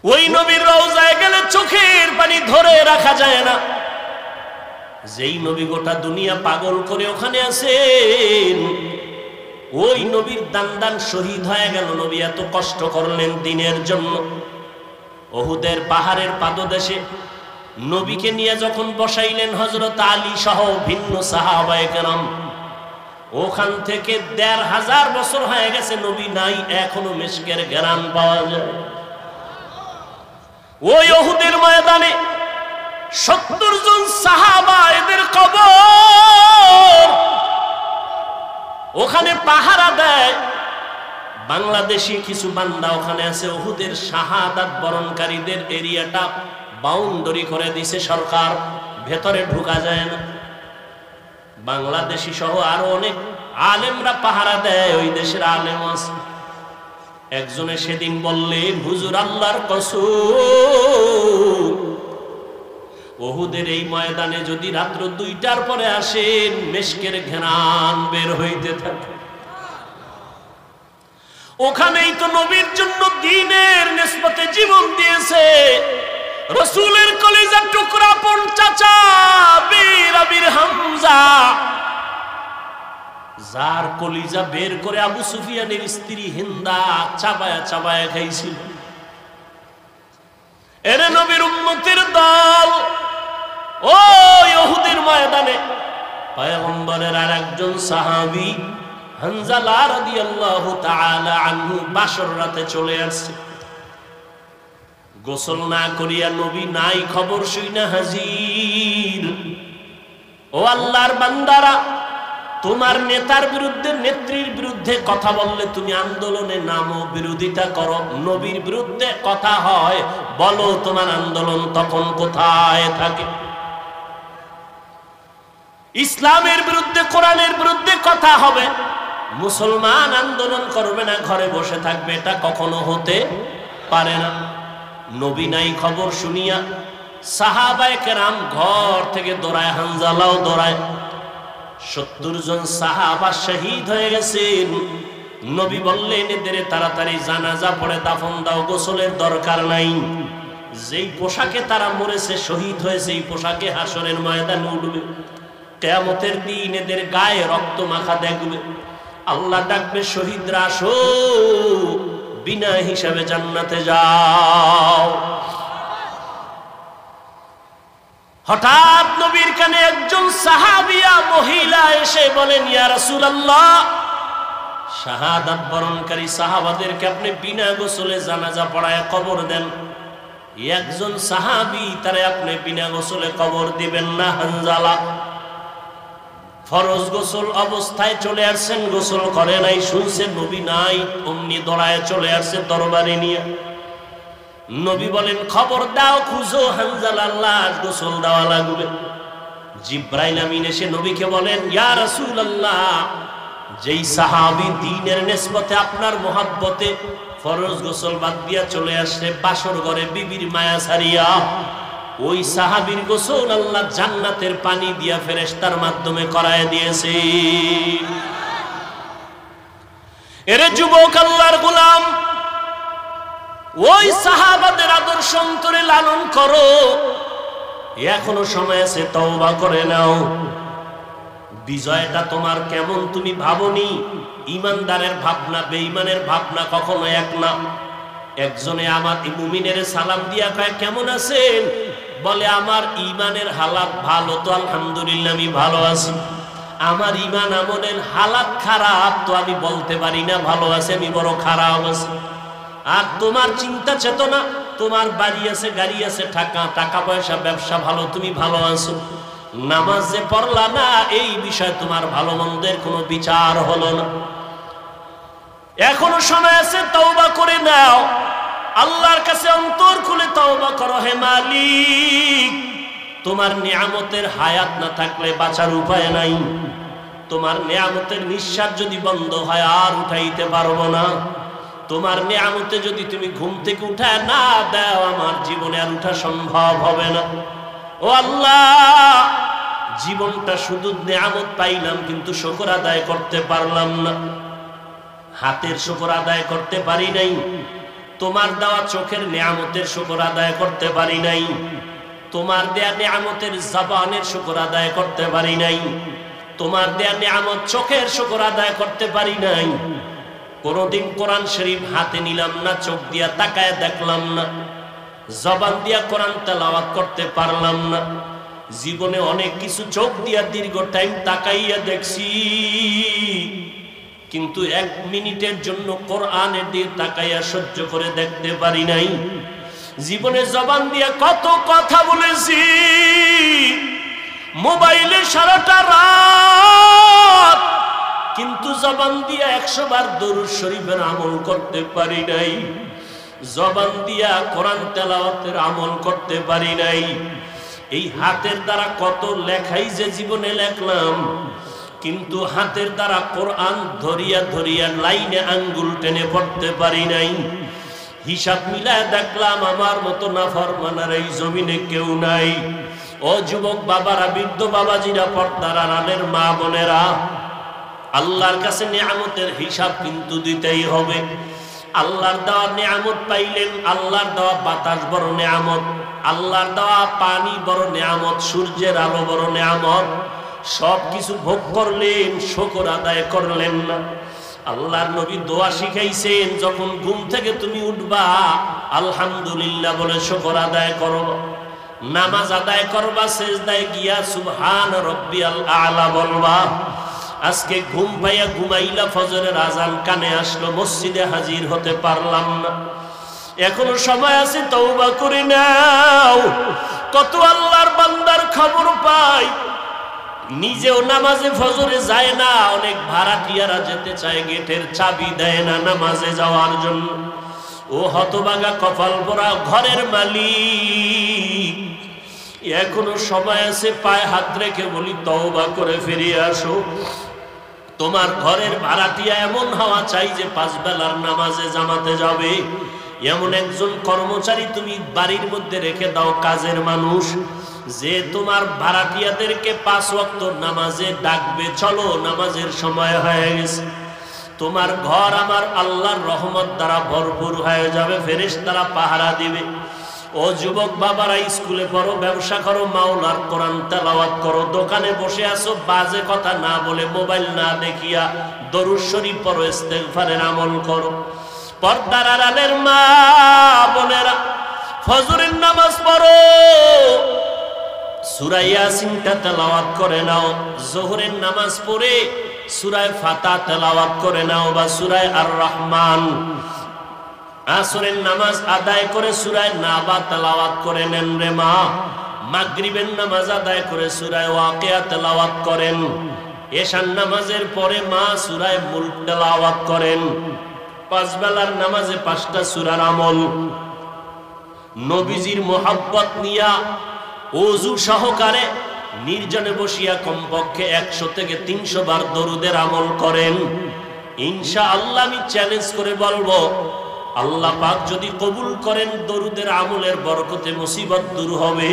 ওই নবীর রওজায় গেলে চোখের পানি ধরে রাখা যায় না। যেই নবী গোটা দুনিয়া পাগল করে ওখানে আছেন, ওই নবীর দান শহীদ হয়ে গেল। নবী এত কষ্ট করলেন দিনের জন্য। উহুদের পাহাড়ের পাদদেশে নবীকে নিয়ে যখন বসাইলেন হযরত আলী সহ ভিন্ন সাহাবায়ে কেরাম, ওখান থেকে ১৫০০ বছর হয়ে গেছে নবী নাই, এখনো মিশকের ঘ্রাণ পাওয়া যায়। ওই উহুদের ময়দানে ৭০ জন সাহাবা, এদের কবর ওখানে পাহারা দেয়। বাংলাদেশি কিছু বান্দা ওখানে আছে। উহুদের শাহাদাত বরণকারীদের এরিয়াটা বাউন্ডারি করে দিছে সরকার, ভেতরে ঢোকা যায় না। বাংলাদেশি সহ আরো অনেক আলেমরা পাহারা দেয়, ওই দেশের আলেম আছে। একজনে সেদিন বললেন, হুজুর আল্লাহর কসম, উহুদের এই ময়দানে যদি রাত্র ২টার পরে আসেন, মিশকের ঘ্রাণ বের হইতে থাকে। ওখানেই তো নবীর জন্য দ্বীনের নিসবতে জীবন দিয়েছে রাসূলের কলিজার টুকরা আপন চাচা বীর আমির হামজা, যার কলিজা বের করে আবু সুফিয়ানের স্ত্রী হিন্দা চাবায়া চাবায়া খাইছিল। এরে নবীর উম্মতের দল ওই উহুদের ময়দানে পয়গম্বরের আরেকজন সাহাবী হানজালা রাদিয়াল্লাহু তাআলা আনহু বাসর রাতে চলে আসছে। গোসল না করিয়া নবী নাই খবর শুইনা হাজির। ও আল্লাহর বান্দারা, তোমার নেতার বিরুদ্ধে, নেত্রীর বিরুদ্ধে কথা বললে তুমি আন্দোলনে নামো, বিরোধিতা করো। নবীর বিরুদ্ধে কথা হয়, বলো তোমার আন্দোলন তখন কোথায় থাকে? ইসলামের বিরুদ্ধে, কোরআনের বিরুদ্ধে কথা হবে, মুসলমান আন্দোলন করবে না, ঘরে বসে থাকবে, এটা কখনো হতে পারে না। নবী নাই খবর শুনিয়া সাহাবায়ে কেরাম ঘর থেকে দৌড়ায়, হানজালাও দৌড়ায়। ৭০ জন সাহাবা শহীদ হয়ে গেছেন। নবী বললেন, এদের তাড়াতাড়ি জানাজা পড়ে দাফন দাও, গোসলের দরকার নাই। যেই পোশাকে তারা মরেছে, শহীদ হয়েছে, এই পোশাকে হাসরের ময়দানে উঠবে। কিয়ামতের দিন এদের গায়ে রক্ত মাখা দেখবে। আল্লাহ ডাকবে, শহীদরা আসো, বিনা হিসাবে জান্নাতে যাও। হঠাৎ নবীর কানে একজন সাহাবিয়া মহিলা এসে বলেন, ইয়া রাসূলুল্লাহ, শাহাদাত বরণকারী সাহাবাদেরকে আপনি বিনা গোসলে জানাজা পড়ায় কবর দেন। একজন সাহাবী, তারে আপনি বিনা গোসলে কবর দিবেন না। হানজালা ফরজ গোসল অবস্থায় চলে আসছেন, গোসল করে নাই, শুনছেন নবী নাই, অমনি দৌড়ায় চলে আসছে তরবারি নিয়ে। নবী বলেন, খবর দাও, খুঁজো হানজালার লাশ, গোসল দেওয়া লাগবে। জিব্রাইল আমিন এসে নবীকে বলেন, ইয়া রাসূলুল্লাহ, যেই সাহাবী দ্বীনের নিসবতে আপনার মোহাব্বতে ফরজ গোসল বাদ দিয়া চলে আসছে বাসর ঘরে বিবির মায়া ছাড়িয়া, ওই সাহাবীর গোসল আল্লাহ জান্নাতের পানি দিয়া ফেরেশতার মাধ্যমে করায় দিয়েছে। এরে যুবক আল্লাহর গোলাম, ওই সাহাবাদের আদর্শ অন্তরে লালন করো। এখনো সময় আছে, তওবা করে নাও। বিজয়টা তোমার কেমন তুমি ভাবনি। ইমানদারের ভাবনা বেঈমানের ভাবনা কখনো এক না। একজনে আমার মুমিনের সালাম দিয়া কয়, কেমন আছেন? বলে, আমার ইমানের হালাত ভালো তো আলহামদুলিল্লাহ, আমি ভালো আছি। আমার ইমান আমলের হালাত খারাপ তো আমি বলতে পারি না ভালো আছে, আমি বড় খারাপ আছি। আর তোমার চিন্তা চেতনা, তোমার বাড়ি আছে, গাড়ি আছে, টাকা পয়সা, ব্যবসা ভালো, তুমি ভালো আছো। নামাজ যে পড়লা না, এই বিষয়ে তোমার ভালো মন্দের কোনো বিচার হলো না। এখনো সময় আছে, তওবা করে নাও। আল্লাহর কাছে অন্তর খুলে তওবা করো। হে মালিক, তোমার নিয়ামতের হায়াত না থাকলে বাঁচার উপায় নাই। তোমার নিয়ামতের নিঃশ্বাস যদি বন্ধ হয়, আর উঠাইতে পারবো না। তোমার নিয়ামতে যদি তুমি ঘুম থেকে উঠায় না দাও, আমার জীবনে আর উঠা সম্ভব হবে না। ও আল্লাহ, জীবনটা শুধু নিয়ামত পাইলাম, কিন্তু শুকর আদায় করতে পারলাম না। হাতের শুকর আদায় করতে পারি নাই, তোমার দেওয়া চোখের নিয়ামতের শুকর আদায় করতে পারি নাই, তোমার দেয়া নিয়ামতের জবানের শুকর আদায় করতে পারি নাই, তোমার দেয়া নিয়ামত চোখের শুকর আদায় করতে পারি নাই। কোনদিন কোরআন শরীফ হাতে নিলাম না, চোখ দিয়া তাকায় দেখলাম না, জবান দিয়া কোরআন তেলাওয়াত করতে পারলাম না। জীবনে অনেক কিছু চোখ দিয়া দীর্ঘ টাইম তাকাইয়া দেখছি, কিন্তু 1 মিনিটের জন্য কোরআনের দিকে তাকাইয়া সহ্য করে দেখতে পারি নাই। জীবনে জবান দিয়া কত কথা বলেছি, মোবাইলে সারাটা রাত, কিন্তু জবান দিয়া 100 বার দরুদ শরীফের আমল করতে পারি নাই, জবান দিয়া কোরআন তেলাওয়াতের আমল করতে পারি নাই। এই হাতের দ্বারা কত লেখাই যে জীবনে লেখলাম, কিন্তু হাতের দ্বারা কোরআন ধরিয়া ধরিয়া লাইনে আঙ্গুল টেনে পড়তে পারি নাই। হিসাব মিলায় দেখলাম আমার মতো নাফরমানের এই জমিনে কেউ নাই। ও যুবক বাবারা, বৃদ্ধ বাবাজিরা, পর্দার আড়ালের মা বোনেরা, আল্লাহর কাছে নিয়ামতের হিসাব কিন্তু দিতেই হবে। আল্লাহর দেওয়া নিয়ামত পাইলেন, আল্লাহর দেওয়া বাতাস বড় নিয়ামত, আল্লাহর দেওয়া পানি বড় নিয়ামত, সূর্যের আলো বড় নিয়ামত। সব কিছু ভোগ করলেন, শুকর আদায় করলেন না। আল্লাহর নবী দোয়া শিখাইছেন, যখন ঘুম থেকে তুমি উঠবা আলহামদুলিল্লাহ বলে শুকর আদায় করো। নামাজ আদায় করবা, সেজদায় গিয়া সুবহান রাব্বিয়াল আলা বলবা। আজকে ঘুম পাইয়া ঘুমাইলা, ফজরের আজান কানে আসলো, মসজিদে হাজির হতে পারলাম না, এখনো সময় আছে, তওবা করে নাও। কত আল্লাহর বান্দার খবর পাই, নিজেও নামাজে ফজরে যায় না, অনেক ভাড়াটিয়ারা যেতে চায়, গেটের চাবি দেয় না নামাজে যাওয়ার জন্য। ও হতভাগা কপাল পোড়া ঘরের মালিক, এখনো সময় আছে, পায়ে হাত রেখে বলি তওবা করে ফিরে আসো। তোমার ঘরের ভাড়াটিয়া এমন হওয়া চাই যে 5 বেলার নামাজে জামাতে যাবে, এমন একজন কর্মচারী তুমি বাড়ির মধ্যে রেখে দাও, কাজের মানুষ, যে তোমার ভাড়াটিয়াদেরকে 5 ওয়াক্ত নামাজে ডাকবে, চলো নামাজের সময় হয়ে গেছে। তোমার ঘর আমার আল্লাহর রহমত দ্বারা ভরপুর হয়ে যাবে, ফেরেশতারা পাহারা দিবে। ও যুবক বাবারা, স্কুলে পড়ো, ব্যবসা করো, মাওলার কোরআন তেলাওয়াত করো, দোকানে বসে আছো, বাজে কথা না বলে, মোবাইল না দেখিয়া দরুদ শরীফ পড়ো, ইস্তেগফারের আমল করো। পর্দার আড়ালের মা বোনেরা, ফজরের নামাজ পড়ো, সূরা ইয়াসিনটা তেলাওয়াত করে নাও। যোহরের নামাজ পড়ে সূরা ফাতিহা তেলাওয়াত করে নাও, বা সূরা আর রহমান। আসরের নামাজ আদায় করে সূরা নাবা তেলাওয়াত করে নেন রে মা। মাগরিবের নামাজ আদায় করে সূরা ওয়াকিয়া তেলাওয়াত করেন। এশার নামাজের পরে মা সূরা মুলক তেলাওয়াত করেন। 5 বেলার নামাজে 5টা সূরার আমল। নবীজির মোহাব্বত নিয়া ওযু সহকারে নির্জনে বসিয়া কমপক্ষে 100 থেকে 300 বার দরুদের আমল করেন। ইনশাআল্লাহ আমি চ্যালেঞ্জ করে বলবো, আল্লাহ পাক যদি কবুল করেন, দরুদের আমলের বরকতে মুসিবত দূর হবে।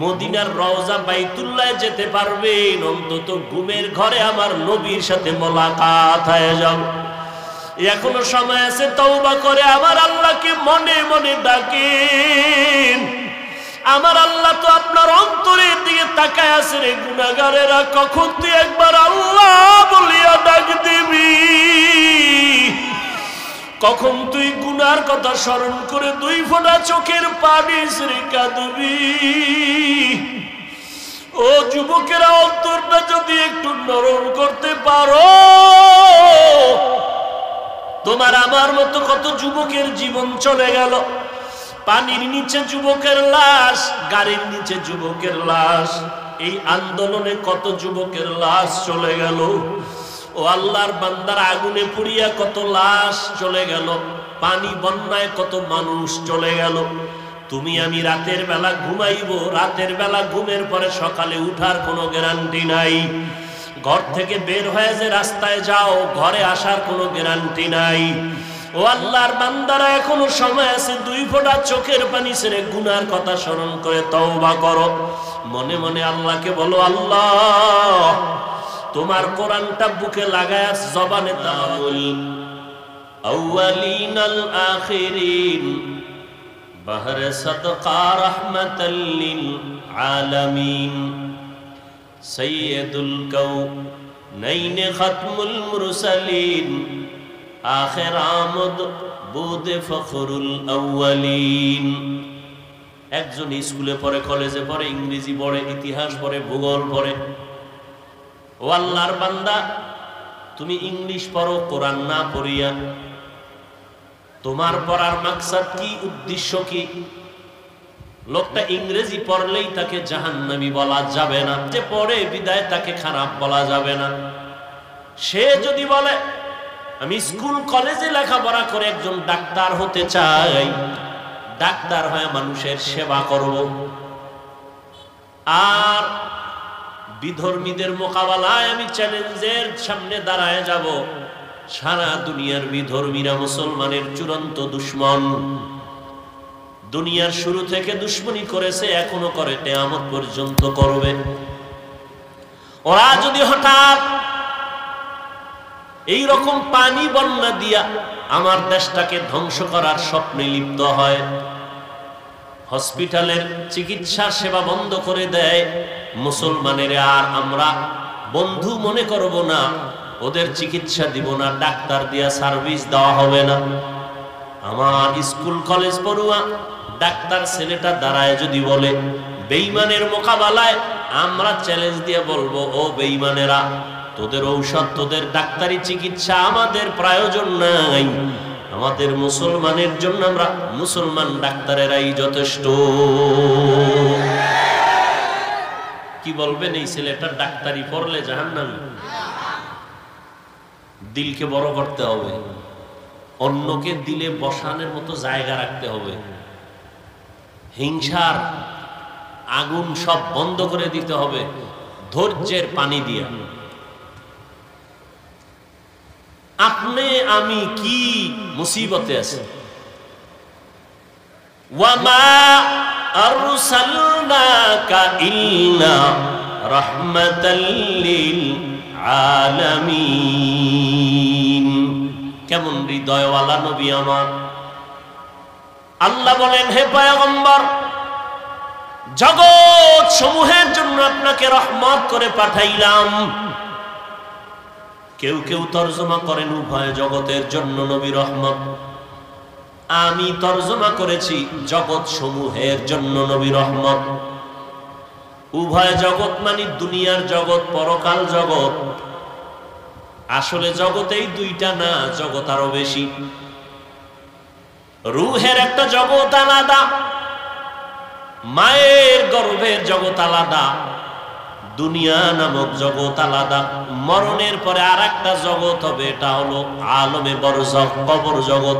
মদিনার রওজা বাইতুল্লাহ যেতে পারবেন, অন্তত ঘুমের ঘরে আমার নবীর সাথে মোলাকাত হয়ে যাবে। এখনো সময় আছে, তওবা করে আমার আল্লাহকে মনে মনে ডাকেন। আমার আল্লাহ তো আপনার অন্তরের দিকে তাকায় আছে রে গুনাহগারেরা, কখন তুই একবার আল্লাহ বলিয়া ডাক দিবি, কখন তুই গুনার কথা স্মরণ করে 2 ফোঁটা চোখের পানি ছেড়ে কাঁদবি। ও যুবকেরা, অন্তরটা যদি একটু নরম করতে পারো, তোমার আমার মতো কত যুবকের জীবন চলে গেল। পানির নিচে যুবকের লাশ, গাড়ির নিচে যুবকের লাশ, এই আন্দোলনে কত যুবকের লাশ চলে গেল। ও আল্লাহর বান্দার, আগুনে পুড়িয়া কত লাশ চলে গেল, পানি বন্যায় কত মানুষ চলে গেল। তুমি আমি রাতের বেলা ঘুমাইবো, রাতের বেলা ঘুমের পরে সকালে উঠার কোনো গ্যারান্টি নাই। ঘর থেকে বের হয়ে যে রাস্তায় যাও, ঘরে আসার কোনো গ্যারান্টি নাই। ও আল্লাহর বান্দারা, এখনো সময় আছে, 2 ফোঁটা চোখের পানি ছেড়ে গুনার কথা স্মরণ করে তওবা করো। মনে মনে আল্লাহকে বলো, আল্লাহ তোমার কোরআনটা বুকে লাগায় জবানে তাআমুল, আউয়ালিন আল আখিরিন বাহরে সাদকা রাহমাতাল লিল আলামিন সাইয়্যিদুল কাউনাইন খাতমুল মুরসালিন আখির আমদ বুদে ফখরুল আউয়ালিন। একজন স্কুলে পড়ে, কলেজে পড়ে, ইংরেজি পড়ে, ইতিহাস পড়ে, ভূগোল পড়ে। ও আল্লাহর বান্দা, তুমি ইংলিশ পড়ো কোরআন না পড়িয়া, তোমার পড়ার মাকসাদ কি, উদ্দেশ্য কি? লোকটা ইংরেজি পড়লেই তাকে জাহান্নামী বলা যাবে না, যে পড়ে বিদায় তাকে খারাপ বলা যাবে না। সে যদি বলে আমি স্কুল কলেজে লেখাপড়া করে একজন ডাক্তার হতে চাই, ডাক্তার হয়ে মানুষের সেবা করব, আর বিধর্মীদের মোকাবেলায় আমি চ্যালেঞ্জের সামনে দাঁড়ায় যাব, সারা দুনিয়ার বিধর্মীরা মুসলমানের চূড়ান্ত দুশমন, দুনিয়ার শুরু থেকে দুশমনী করেছে, এখনো করে, কিয়ামত পর্যন্ত করবে। ওরা যদি হঠাৎ এই রকম পানি বন্যা দিয়া আমার দেশটাকে ধ্বংস করার স্বপ্নে লিপ্ত হয়, হসপিটালের চিকিৎসা সেবা বন্ধ করে দেয়, মুসলমানের আর আমরা বন্ধু মনে করব না, ওদের চিকিৎসা দিব না, ডাক্তার দিয়া সার্ভিস দেওয়া হবে না। আমার স্কুল কলেজ পড়ুয়া ডাক্তার ছেলেটা দাঁড়ায় যদি বলে বেঈমানের মোকাবেলায়, আমরা চ্যালেঞ্জ দিয়ে বলবো, ও বেঈমানেরা, তোদের ঔষধ, তোদের ডাক্তারি চিকিৎসা আমাদের প্রয়োজন নাই, আমাদের মুসলমানের জন্য আমরা মুসলমান ডাক্তারেরাই যথেষ্ট। কি বলবেন এই ছেলেটা ডাক্তারি পড়লে জাহান্নামী? দিলকে বড় করতে হবে, অন্যকে দিলে বসানোর মতো জায়গা রাখতে হবে, হিংসার আগুন সব বন্ধ করে দিতে হবে ধৈর্যের পানি দিয়া। আপনি আমি কি মুসিবতে আছি, ওয়ামা আরসালনাকা ইল্লা রাহমাতাল লিল আলামিন। কেমন হৃদয়ওয়ালা নবী আমার! আল্লাহ বলেন, হে পয়গম্বর, জগৎ সমূহের জন্য আপনাকে রহমত করে পাঠাইলাম। কেউ কেউ তর্জমা করেন উভয় জগতের জন্য নবী রহমত, আমি তর্জমা করেছি জগৎ সমূহের জন্য নবী রহমত। উভয় জগৎ মানে দুনিয়ার জগৎ, পরকাল জগৎ। আসলে জগতেই দুইটা না, জগৎ আরো বেশি। রুহের একটা জগৎ আলাদা, মায়ের গর্ভের জগৎ আলাদা, দুনিয়া নামক জগৎ আলাদা। মরণের পরে আর একটা জগৎ হবে, এটা হলো আলমে বরজখ, কবর জগৎ।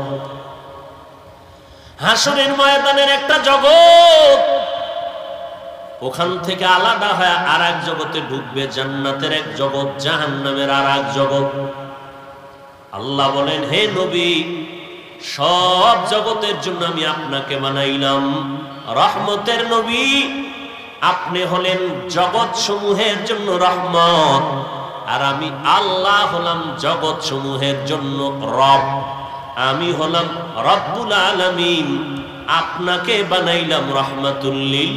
হাসরের ময়দানের একটা জগৎ, ওখান থেকে আলাদা হয়ে আর এক জগতে ঢুকবে, জান্নাতের এক জগৎ, জাহান্নামের আর এক জগৎ। আল্লাহ বলেন, হে নবী, সব জগতের জন্য আমি আপনাকে বানাইলাম রহমতের নবী। আপনি হলেন জগৎ সমূহের জন্য রহমত, আর আমি আল্লাহ হলাম জগৎ সমূহের জন্য রব। আমি হলাম রব্বুল আলামিন, আপনাকে বানাইলাম রহমাতুল লিল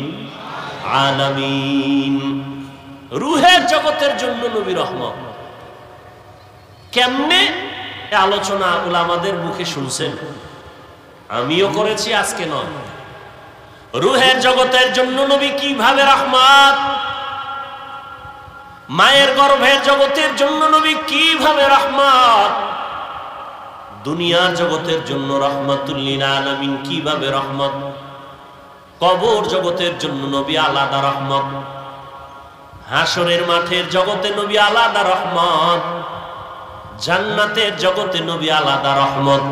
আলামিন। রুহের জগতের জন্য নবী রহমত। কেমনে? আলোচনা উলামাদের মুখে শুনছেন, আমিও করেছি, আজকে নয়। রুহের জগতের জন্য নবী কিভাবে রহমত, মায়ের গর্ভের জগতের জন্য নবী কিভাবে রহমত, দুনিয়ার জগতের জন্য রহমাতুল লিল আলামিন কিভাবে রহমত, কবর জগতের জন্য নবী আলাদা রহমত, হাসরের মাঠের জগতে নবী আলাদা রহমত, জান্নাতের জগতে নবী আলাদা রহমত,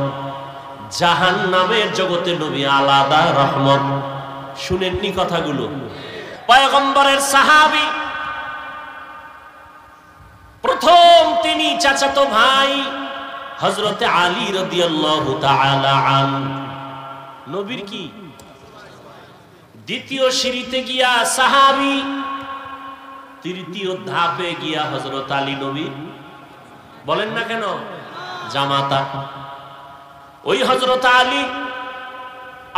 জাহান্নামের জগতে নবী আলাদা রহমত। শুনেননি কথাগুলো? পয়গম্বরের সাহাবী, প্রথম তিনি চাচাতো ভাই হযরতে আলী রাদিয়াল্লাহু তাআলা আনহু, নবীর কি দ্বিতীয় সিঁড়িতে গিয়া সাহাবী, তৃতীয় ধাপে গিয়া হযরত আলী নবী। বলেন না কেন? জামাতা। ওই হযরত আলী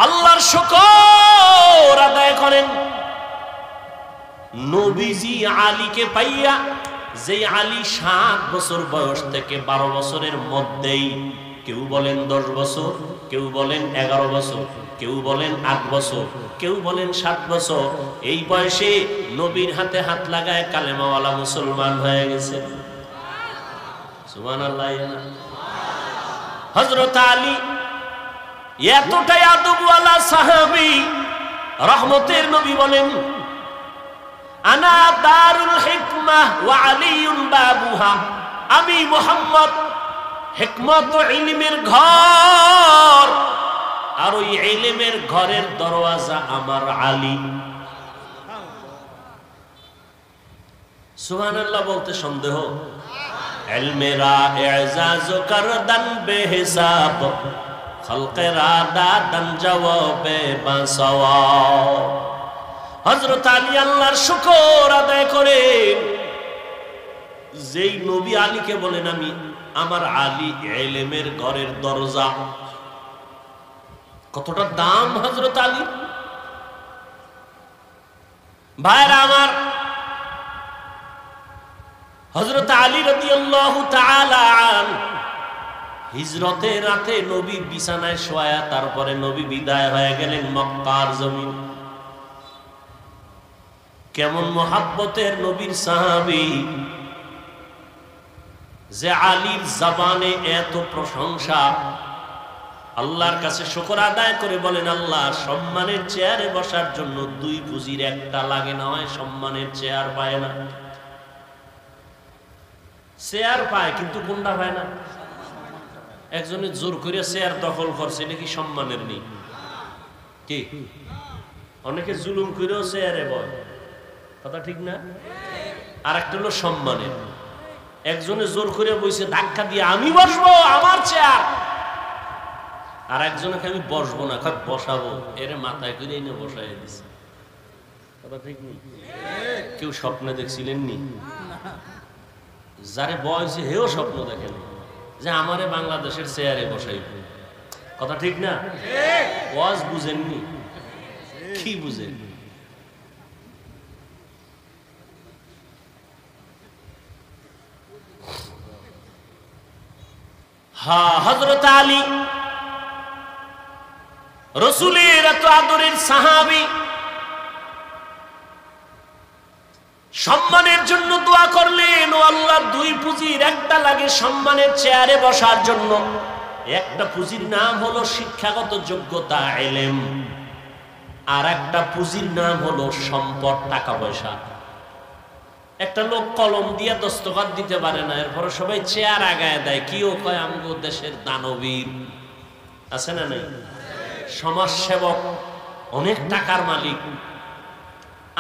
আল্লাহর শুকর আদায় করেন। নবীজি আলীকে পাইয়া, যে আলী 7 বছর বয়স থেকে 12 বছরের মধ্যেই, কেউ বলেন 10 বছর, কেউ বলেন 11 বছর, কেউ বলেন 8 বছর, কেউ বলেন 7 বছর, এই বয়সে নবীর হাতে হাত লাগায় কালেমাওয়ালা মুসলমান হয়ে গেছে। সুবহানাল্লাহ। হযরত আলী এতটাই আদবওয়ালা সাহাবী, রহমতের নবী বলেন, আনা দারুল হিকমাহ ওয়া আলিয়ুন বাবুহা, আমি মুহাম্মদ হিকমত ও ইলমের ঘর, আর ওই ইলমের ঘরের দরওয়াজা আমার আলী। সুবহানাল্লাহ বলতে সন্দেহ? ইলমেরা ইজাজ করদান বেহিসাব, খালকেরা দাদান জওয়াবে বাসওয়াব। হযরত আলী আল্লাহর শুকর আদায় করেন। যেই নবী আলীকে বলেন, আমি আমার আলী ইলমের ঘরের দরজা। কতটা দাম হযরত আলী! ভাইরা আমার, হযরত আলী রাদিয়াল্লাহু তাআলা হিজরতের রাতে নবী বিছানায় শোয়া, তারপরে নবী বিদায় হয়ে গেলেন মক্কার জমিন। কেমন মোহাব্বতের নবীর সাহাবী, যে আলীর জবানে এত প্রশংসা। আল্লাহর কাছে শুকর আদায় করে বলেন, আল্লাহ সম্মানের চেয়ারে বসার জন্য 2 পুঁজির একটা লাগে না হয় সম্মানের চেয়ার পায় না। চেয়ার পায় কিন্তু কোনটা পায় না? একজনে জোর করে চেয়ার দখল করছে, এটা কি সম্মানের নেই? কি অনেকে জুলুম করেও চেয়ারে বয়, কথা ঠিক না? আর একটা হলো সম্মানের। একজনে জোর করে বসে ধাক্কা দিয়ে, আমি বসবো, আমার চেয়ার। আর একজনকে আমি বসবো না, বসাবো, এর মাথায় করে এনে বসাই দিছে, কথা ঠিক নেই? কেউ স্বপ্নে দেখছিলেন নি? যারে বয়সে হেও স্বপ্ন দেখেন যে আমারে বাংলাদেশের চেয়ারে বসাইব, কথা ঠিক না? ওয়াজ বুঝেননি? কি বুঝেন? হ্যাঁ, হযরত আলী রাসূলের এত আদরের সাহাবী, সম্মানের জন্য দোয়া করলেন, ও আল্লাহ 2 পুঁজির একটা লাগে সম্মানের চেয়ারে বসার জন্য। একটা পুঁজির নাম হলো শিক্ষাগত যোগ্যতা, ইলম, আর একটা পুঁজির নাম হলো সম্পদ, টাকা পয়সা। একটা লোক কলম দিয়ে দস্তখত দিতে পারে না, এরপরে সবাই চেয়ার আগায় দেয়, কিও কয় আমগো দেশের দানবীর, আছে না নাই? সমাজ সেবক, অনেক টাকার মালিক।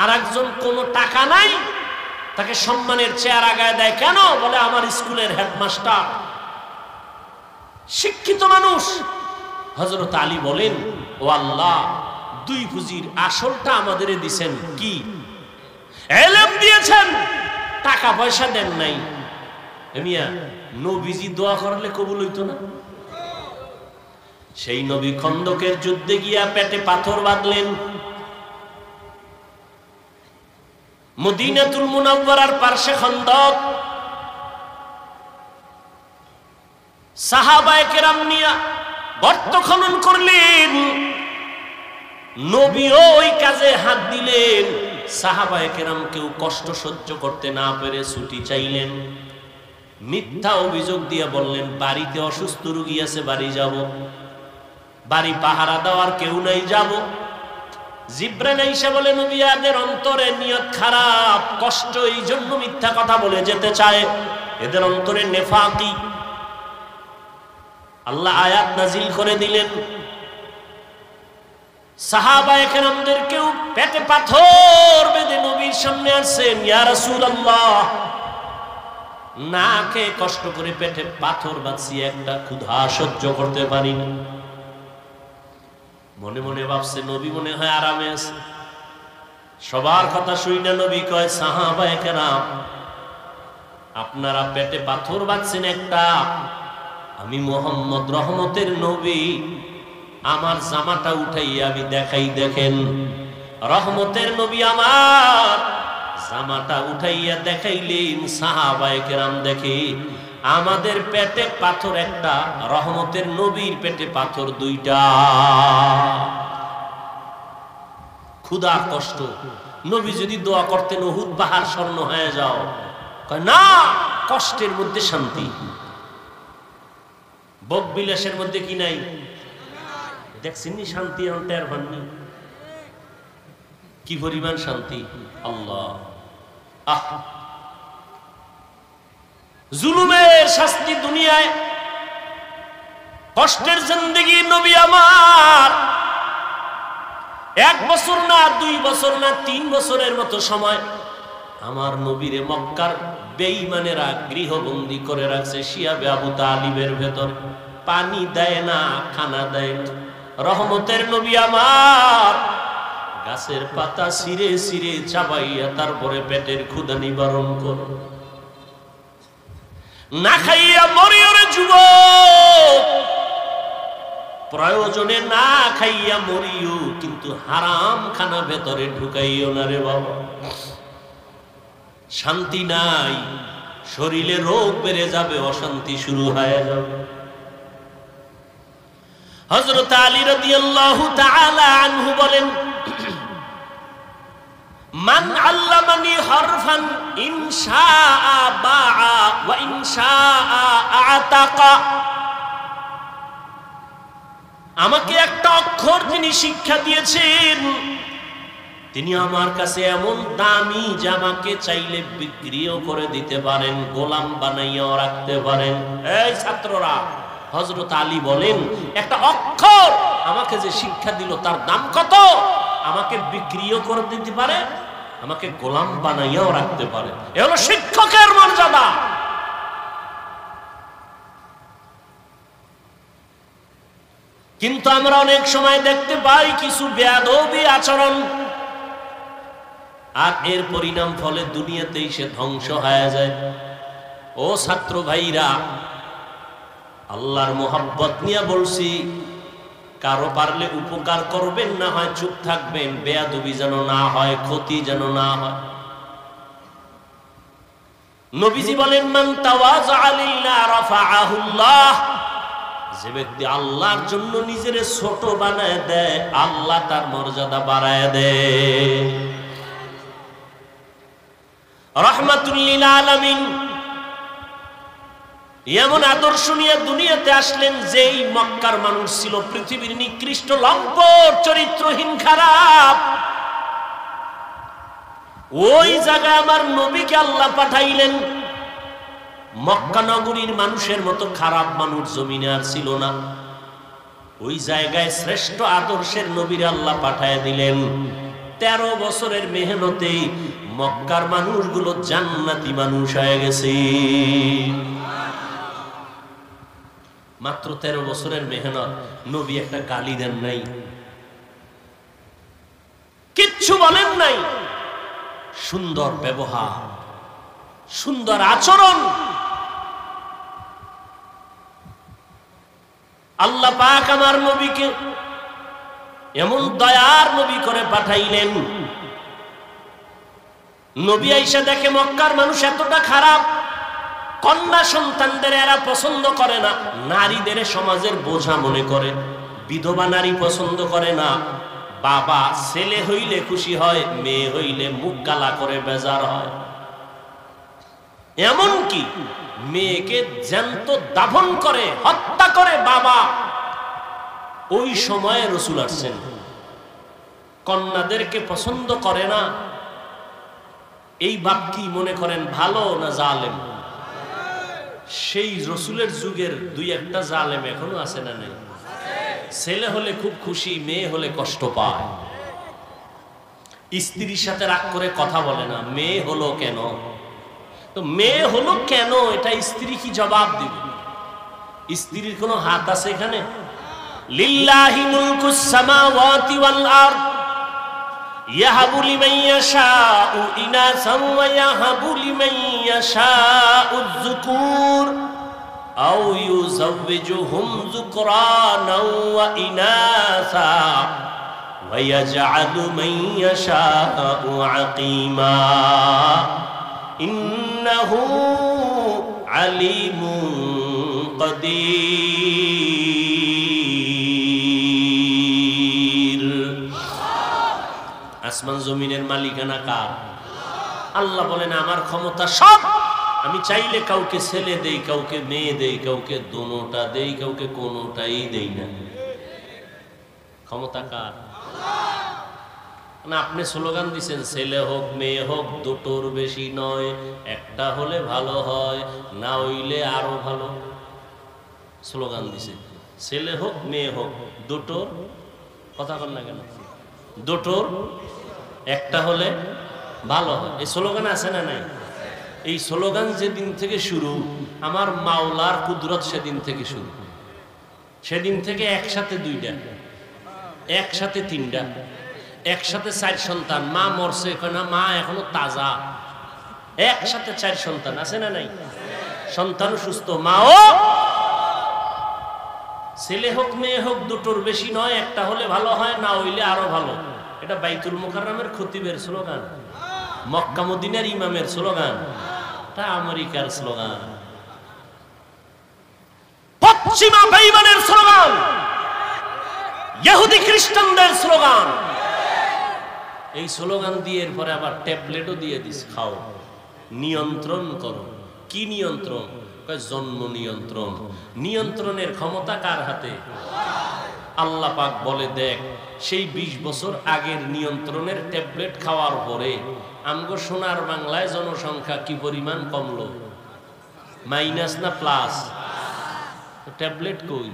আর একজন কোনো টাকা নাই, তাকে সম্মানের চেয়ার আগায় দেয় কেন? বলে আমার স্কুলের হেডমাস্টার, শিক্ষিত মানুষ। হযরত আলী বলেন, ও আল্লাহ 2 পুঁজির আসলটা আমাদের দিছেন, কি? ইলম দিয়েছেন, টাকা পয়সা দেন নাই। মিয়া, নবীজি দোয়া করলে কবুল হইতো না? সেই নবী খন্দকের যুদ্ধে গিয়া পেটে পাথর বাঁধলেন। মদিনাতুল মুনাওয়ারার পার্শ্বে খন্দক, সাহাবায়ে কেরাম নিয়া গর্ত খনন করলেন। নবীও ওই কাজে হাত দিলেন। সাহাবায়ে কেরাম কেউ কষ্ট সহ্য করতে না পেরে ছুটি চাইলেন। মিথ্যা অভিযোগ দিয়ে বললেন, বাড়িতে অসুস্থ রোগী আছে, বাড়ি যাব, বাড়ি পাহারা দেওয়ার কেউ নাই, যাব। জিবরাইল আইসা বলে, নবীদের অন্তরে নিয়ত খারাপ, কষ্ট, এই জন্য মিথ্যা কথা বলে যেতে চায়, এদের অন্তরে নেফাকি। আল্লাহ আয়াত নাজিল করে দিলেন, সাহাবায়ে কেরামদের কেউ পেটে পাথর বেঁধে নবীর সামনে আসছেন, ইয়া রাসূলুল্লাহ, না খেয়ে কষ্ট করে পেটে পাথর বাঁধছি, একটা ক্ষুধা সহ্য করতে পারি না। মনে মনে ভাবছে নবী মনে হয় আরামে আছে। সবার কথা শুনে নবী কয়, সাহাবায়ে কেরাম, আপনারা পেটে পাথর বাঁধছেন একটা, আমি মুহাম্মদ রহমতের নবী, আমার জামাটা উঠাইয়া আমি দেখাই, দেখেন রহমতের নবী আমার জামাটা উঠাইয়া দেখাইলেন। সাহাবায়ে কেরাম দেখে আমাদের পেটে পাথর একটা, রহমতের নবীর পেটে পাথর দুইটা। ক্ষুধা কষ্ট, নবী যদি দোয়া করতেন উহুদ পাহাড় স্বর্ণ হয়ে যাও, কয় না, কষ্টের মধ্যে শান্তি। ভোগ বিলাসের মধ্যে কি নাই? দেখছেন নি শান্তি, এখন টের পাননি কি পরিমাণ শান্তি। আল্লাহ, আহ, জুলুমের শাস্তি দুনিয়ায়, কষ্টের জিন্দেগি। নবী আমার 1 বছর না 2 বছর না 3 বছরের মতো সময় আমার নবীরে মক্কার বেঈমানেরা গৃহবন্দী করে রাখছে শিয়াবে আবু তালিবের ভেতর। পানি দেয় না, খানা দেয় না। রহমতের নবী আমার গাছের পাতা ছিঁড়ে ছিঁড়ে চাবাইয়া তারপরে পেটের ক্ষুধা নিবারণ করো। না খাইয়া মরিও রে যুবক, প্রয়োজনে না খাইয়া মরিও, কিন্তু হারাম খানা ভেতরে ঢুকাইও না রে বাবা। শান্তি নাই, শরীরে রোগ বেড়ে যাবে, অশান্তি শুরু হয়ে যাবে। হযরত আলী রাদিয়াল্লাহু তাআলা আনহু বলেন, মান আল্লামানি হরফান ইনশাআ বাআ ওয়া ইনশাআ আতাকা। আমাকে একটা অক্ষর যিনি শিক্ষা দিয়েছেন, তিনি আমার কাছে এমন দামি যে আমাকে চাইলে বিক্রিও করে দিতে পারেন, গোলাম বানাইয়াও রাখতে পারেন। এই ছাত্ররা, হযরত আলী বলেন, একটা অক্ষর আমাকে যে শিক্ষা দিল তার দাম কত? আমাকে বিক্রিও করে দিতে পারে, আমাকে গোলাম বানাইয়াও রাখতে পারে। এ হলো শিক্ষকের মর্যাদা। কিন্তু আমরা অনেক সময় দেখতে পাই কিছু বেয়াদবি আচরণ, আর এর পরিণাম ফলে দুনিয়াতেই সে ধ্বংস হয়ে যায়। ও ছাত্র ভাইরা, আল্লাহর মোহাব্বত নিয়ে বলছি, কারো পারলে উপকার করবেন, না হয় চুপ থাকবেন। বেয়াদবি যেন না হয়, ক্ষতি যেন না হয়। নবীজি বলেন, মান তাওয়াযা লিল্লাহ রাফাআহুল্লাহ। যে ব্যক্তি আল্লাহর জন্য নিজের ছোট বানায় দেয়, আল্লাহ তার মর্যাদা বাড়ায় দেয়। রাহমাতুল লিল আলামিন এমন আদর্শ নিয়ে দুনিয়াতে আসলেন, যেই মক্কার মানুষ ছিল পৃথিবীর নিকৃষ্ট, লম্পট, চরিত্রহীন, খারাপ। ওই জায়গায় আমার নবীকে আল্লাহ পাঠাইলেন। মক্কা নগরীর মানুষের মতো খারাপ মানুষ জমিনে আর ছিল না। ওই জায়গায় শ্রেষ্ঠ আদর্শের নবীর আল্লাহ পাঠায় দিলেন। 13 বছরের মেহনতে মক্কার মানুষগুলো জান্নাতি মানুষ হয়ে গেছে। মাত্র 13 বছরের মেহনত, নবী একটা গালি দেন নাই, কিচ্ছু বলেন নাই। সুন্দর ব্যবহার, সুন্দর আচরণ। আল্লাহ পাক আমার নবীকে এমন দয়ার নবী করে পাঠাইলেন। নবী আইসা দেখে মক্কার মানুষ এতটা খারাপ, কন্যা সন্তানদের এরা পছন্দ করে না, নারীদের সমাজের বোঝা মনে করে, বিধবা নারী পছন্দ করে না। বাবা ছেলে হইলে খুশি হয়, মেয়ে হইলে মুখ কালা করে বেজার হয়। এমনকি মেয়েকে জ্যান্ত দাফন করে, হত্যা করে বাবা। ওই সময়ে রাসূল আসছেন, কন্যাদেরকে পছন্দ করে না। এই বাপ কি মনে করেন ভালো না জালেম? সেই রাসূলের যুগের 2-1টা জালেম এখনো আছে না নাই? ছেলে হলে খুব খুশি, মেয়ে হলে কষ্ট পায়। স্ত্রীর সাথে রাগ করে কথা বলে না, মেয়ে হলো কেন? তো মেয়ে হলো কেন, এটা স্ত্রী কি জবাব দিবে? স্ত্রীর কোনো হাত আছে এখানে? লিল্লাহি মুলকুস সামাওয়াতি ওয়াল আরদ ইয়াহাবু লিমান ইয়াশাউ ইনাসা ওয়া ইয়াহাবু লিমান ইয়াশাউ যুকুর। আও ইউযাওয়িজুহুম যুকরানাও ওয়া ইনাসা ওয়া ইয়াজআলু মান ইয়াশাউ আকিমা ইন্নাহু আলিমুন কাদির। আসমান জমিনের মালিকানা কার? আল্লাহ বলেন আমার ক্ষমতা সব, আমি চাইলে কাউকে ছেলে দেই, কাউকে মেয়ে দেই, কাউকে দোনোটা দেই, কাউকে কোনোটাই দেই না। ক্ষমতা কার? না আপনি স্লোগান দিচ্ছেন ছেলে হোক মেয়ে হোক দুটোর বেশি নয়, একটা হলে ভালো হয়, না হইলে আরো ভালো। স্লোগান দিছে ছেলে হোক মেয়ে হোক দুটোর, কথা বল না কেন, দুটোর একটা হলে ভালো হয়। এই স্লোগান আছে না নাই? এই স্লোগান যেদিন থেকে শুরু, আমার মাওলার কুদরত সেদিন থেকে শুরু। সেদিন থেকে একসাথে দুইটা, একসাথে তিনটা, একসাথে 4 সন্তান। মা মরছে না, মা এখনো তাজা। একসাথে 4 সন্তান আছে না নাই? সন্তান সুস্থ, মাও। ছেলে হোক মেয়ে হোক দুটোর বেশি নয়, একটা হলে ভালো হয়, না হইলে আরো ভালো। এটা বাইতুল মুকাররমের খতিবের স্লোগান, মক্কা মদিনার ইমামের স্লোগান, এটা আমেরিকার স্লোগান, পশ্চিমা বেঈমানের স্লোগান, ইহুদি খ্রিস্টানদের স্লোগান। এই স্লোগান দিয়ে এরপরে আবার ট্যাবলেটও দিয়ে দিস, খাও, নিয়ন্ত্রণ করো। কি নিয়ন্ত্রণ? জন্ম নিয়ন্ত্রণ। নিয়ন্ত্রণের ক্ষমতা কার হাতে? আল্লাহ পাক বলে দেখ, সেই 20 বছর আগের নিয়ন্ত্রণের ট্যাবলেট খাওয়ার পরে আমগো সোনার বাংলায় জনসংখ্যা কি পরিমাণ কমলো? মাইনাস না প্লাস? ট্যাবলেট কই,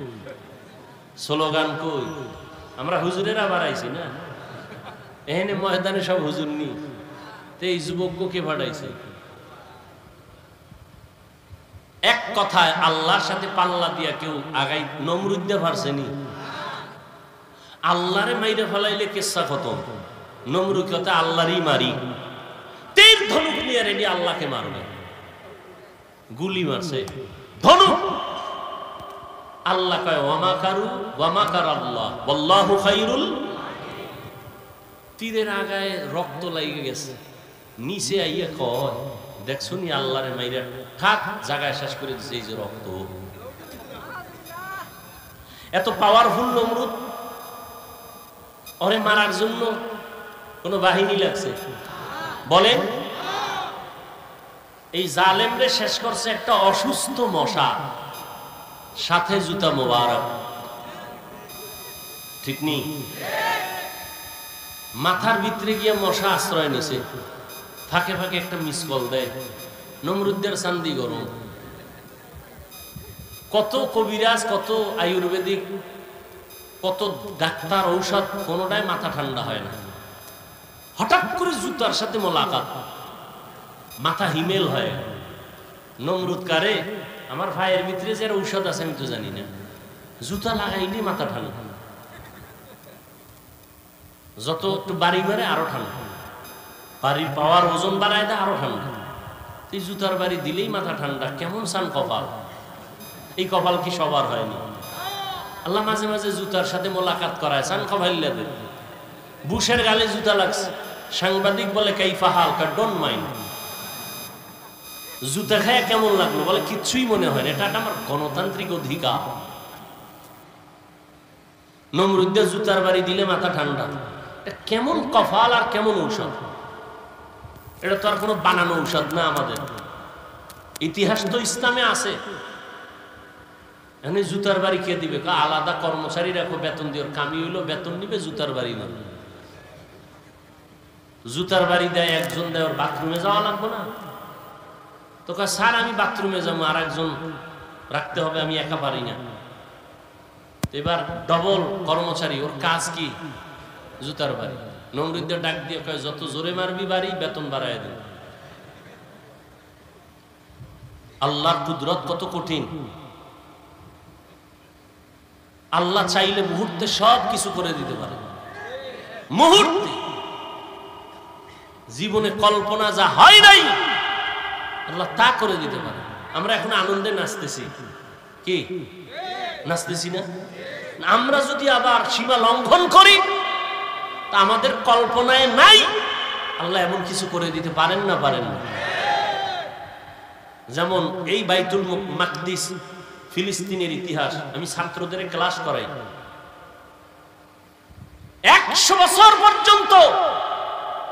স্লোগান কই? আমরা হুজুরেরা বাড়াইছি না, এখানে ময়দানে সব হুজুর নি, তো এই যুবককে পাঠাইছে। এক কথায় আল্লাহর সাথে পাল্লা দিয়া কেউ আগাই নমরুদ দিয়ে পারছেনি। আল্লাহরে মাইরে ফেলাইলে কেসা খতম। নমরুদ কথা আল্লাহরই মারি, তীর ধনুক নিয়ে রেডি আল্লাহকে মারবে। গুলি মারছে ধনুক। আল্লাহ কয় ওয়ামা কারু ওয়ামা কার আল্লাহ ওয়াল্লাহু খায়রুল। তীরের আগায় রক্ত লাগিয়ে গেছে, নিচে আইয়া কয় দেখছুনি আল্লাহরে মাইরা ঠাক জায়গায় শেষ করে দিছে। এই যে রক্ত, এত পাওয়ারফুল নমরুদ, ওরে মারার জন্য কোন বাহিনী লাগছে? বলে এই জালেমরে শেষ করছে একটা অসুস্থ মশা, সাথে জুতা মোবারক। ঠিক নেই? মাথার ভিতরে গিয়ে মশা আশ্রয় নিছে, ফাঁকে ফাঁকে একটা মিস কল দেয়। নমরুদ্দের চান্দি গরম। কত কবিরাজ, কত আয়ুর্বেদিক, কত ডাক্তার, ঔষধ, কোনোটাই মাথা ঠান্ডা হয় না। হঠাৎ করে জুতার সাথে মোলাকাত, মাথা হিমেল হয়। নমরুদ কারে আমার ভাইয়ের ভিতরে যে ঔষধ আছে আমি তো জানি না, জুতা লাগাইলে মাথা ঠান্ডা, যত একটু বাড়ি মারে আরো ঠান্ডা, বাড়ির পাওয়ার ওজন বাড়ায় দেয় আরো ঠান্ডা। এই জুতার বাড়ি দিলেই মাথা ঠান্ডা। কেমন সান কপাল! এই কপাল কি সবার হয়নি? আল্লাহ মাঝে মাঝে জুতার সাথে মোলাকাত করায়, সান কপাইল্লা দেয়। বুশের গালে জুতা লাগছে, সাংবাদিক বলে কাইফা হাল, ডোন্ট মাইন্ড। জুতা খায় কেমন লাগলো? বলে কিচ্ছুই মনে হয় না, এটা আমার গণতান্ত্রিক অধিকার। নমরুদ্দে জুতার বাড়ি দিলে মাথা ঠান্ডা। কেমন কপাল আর কেমন ঔষধ! এটা তো আর কোনো বানানো ঔষধ না, আমাদের ইতিহাস তো ইসলামে আছে। এখানে জুতার বাড়ি কে দিবে? আলাদা কর্মচারী রাখো, বেতন দিয়ে, কামি হইলো বেতন নিবে, জুতার বাড়ি না। জুতার বাড়ি দেয় একজন, দেয় ওর বাথরুমে যাওয়া লাগবো না তো? স্যার আমি বাথরুমে যাবো, আর একজন রাখতে হবে, আমি একা পারি না। এবার ডবল কর্মচারী, ওর কাজ কি? জুতার বাড়ি। নমরুদ্দের ডাক দিয়ে কয় যত জোরে মারবি বাড়ি, বেতন বাড়ায় দিন। আল্লাহর কুদরত কত কঠিন! আল্লাহ চাইলে মুহূর্তে সব কিছু করে দিতে পারে। মুহূর্তে জীবনে কল্পনা যা হয় নাই আল্লাহ তা করে দিতে পারে। আমরা এখন আনন্দে নাচতেছি, কি নাচতেছি না? আমরা যদি আবার সীমা লঙ্ঘন করি তা আমাদের কল্পনায় নাই আল্লাহ এমন কিছু করে দিতে পারেন না? পারেন না। যেমন এই বাইতুল মাকদিস ফিলিস্তিনের ইতিহাস আমি ছাত্রদের ক্লাস করাই। 100 বছর পর্যন্ত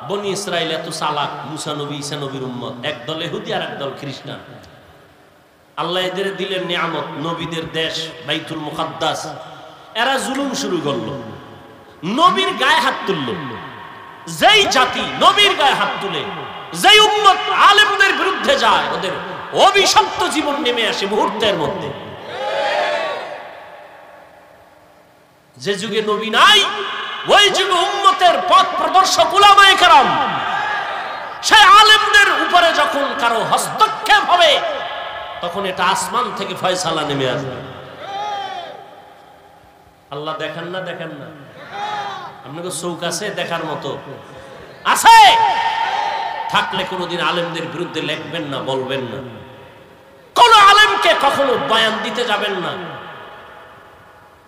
বনি ইসরাইল এত চালাক, মুসা নবী ঈসা নবীর উম্মত, একদল ইহুদি আর একদল খ্রিস্টান। আল্লাহ এদের দিলেন নিয়ামত, নবীদের দেশ বাইতুল মুকাদ্দাস। এরা জুলুম শুরু করলো, নবীর গায়ে হাত তুললো। যেই জাতি নবীর গায়ে হাত তুলে, যেই উম্মত আলেমদের বিরুদ্ধে যায়, ওদের অভিশপ্ত জীবন নেমে আসে মুহূর্তের মধ্যে। যে যুগে নবী নাই ওই যুগে উম্মতের পথ প্রদর্শক উলামায়ে কেরাম, সেই আলেমদের উপরে যখন কারো হস্তক্ষেপ হবে তখন এটা আসমান থেকে ফয়সালা নেমে আসবে। আল্লাহ দেখেন না? দেখেন না? আপনাকে চৌক আছে দেখার মতো? আছে? থাকলে কোনোদিন আলেমদের বিরুদ্ধে লিখবেন না, বলবেন না। কোন আলেমকে কখনো বয়ান দিতে যাবেন না।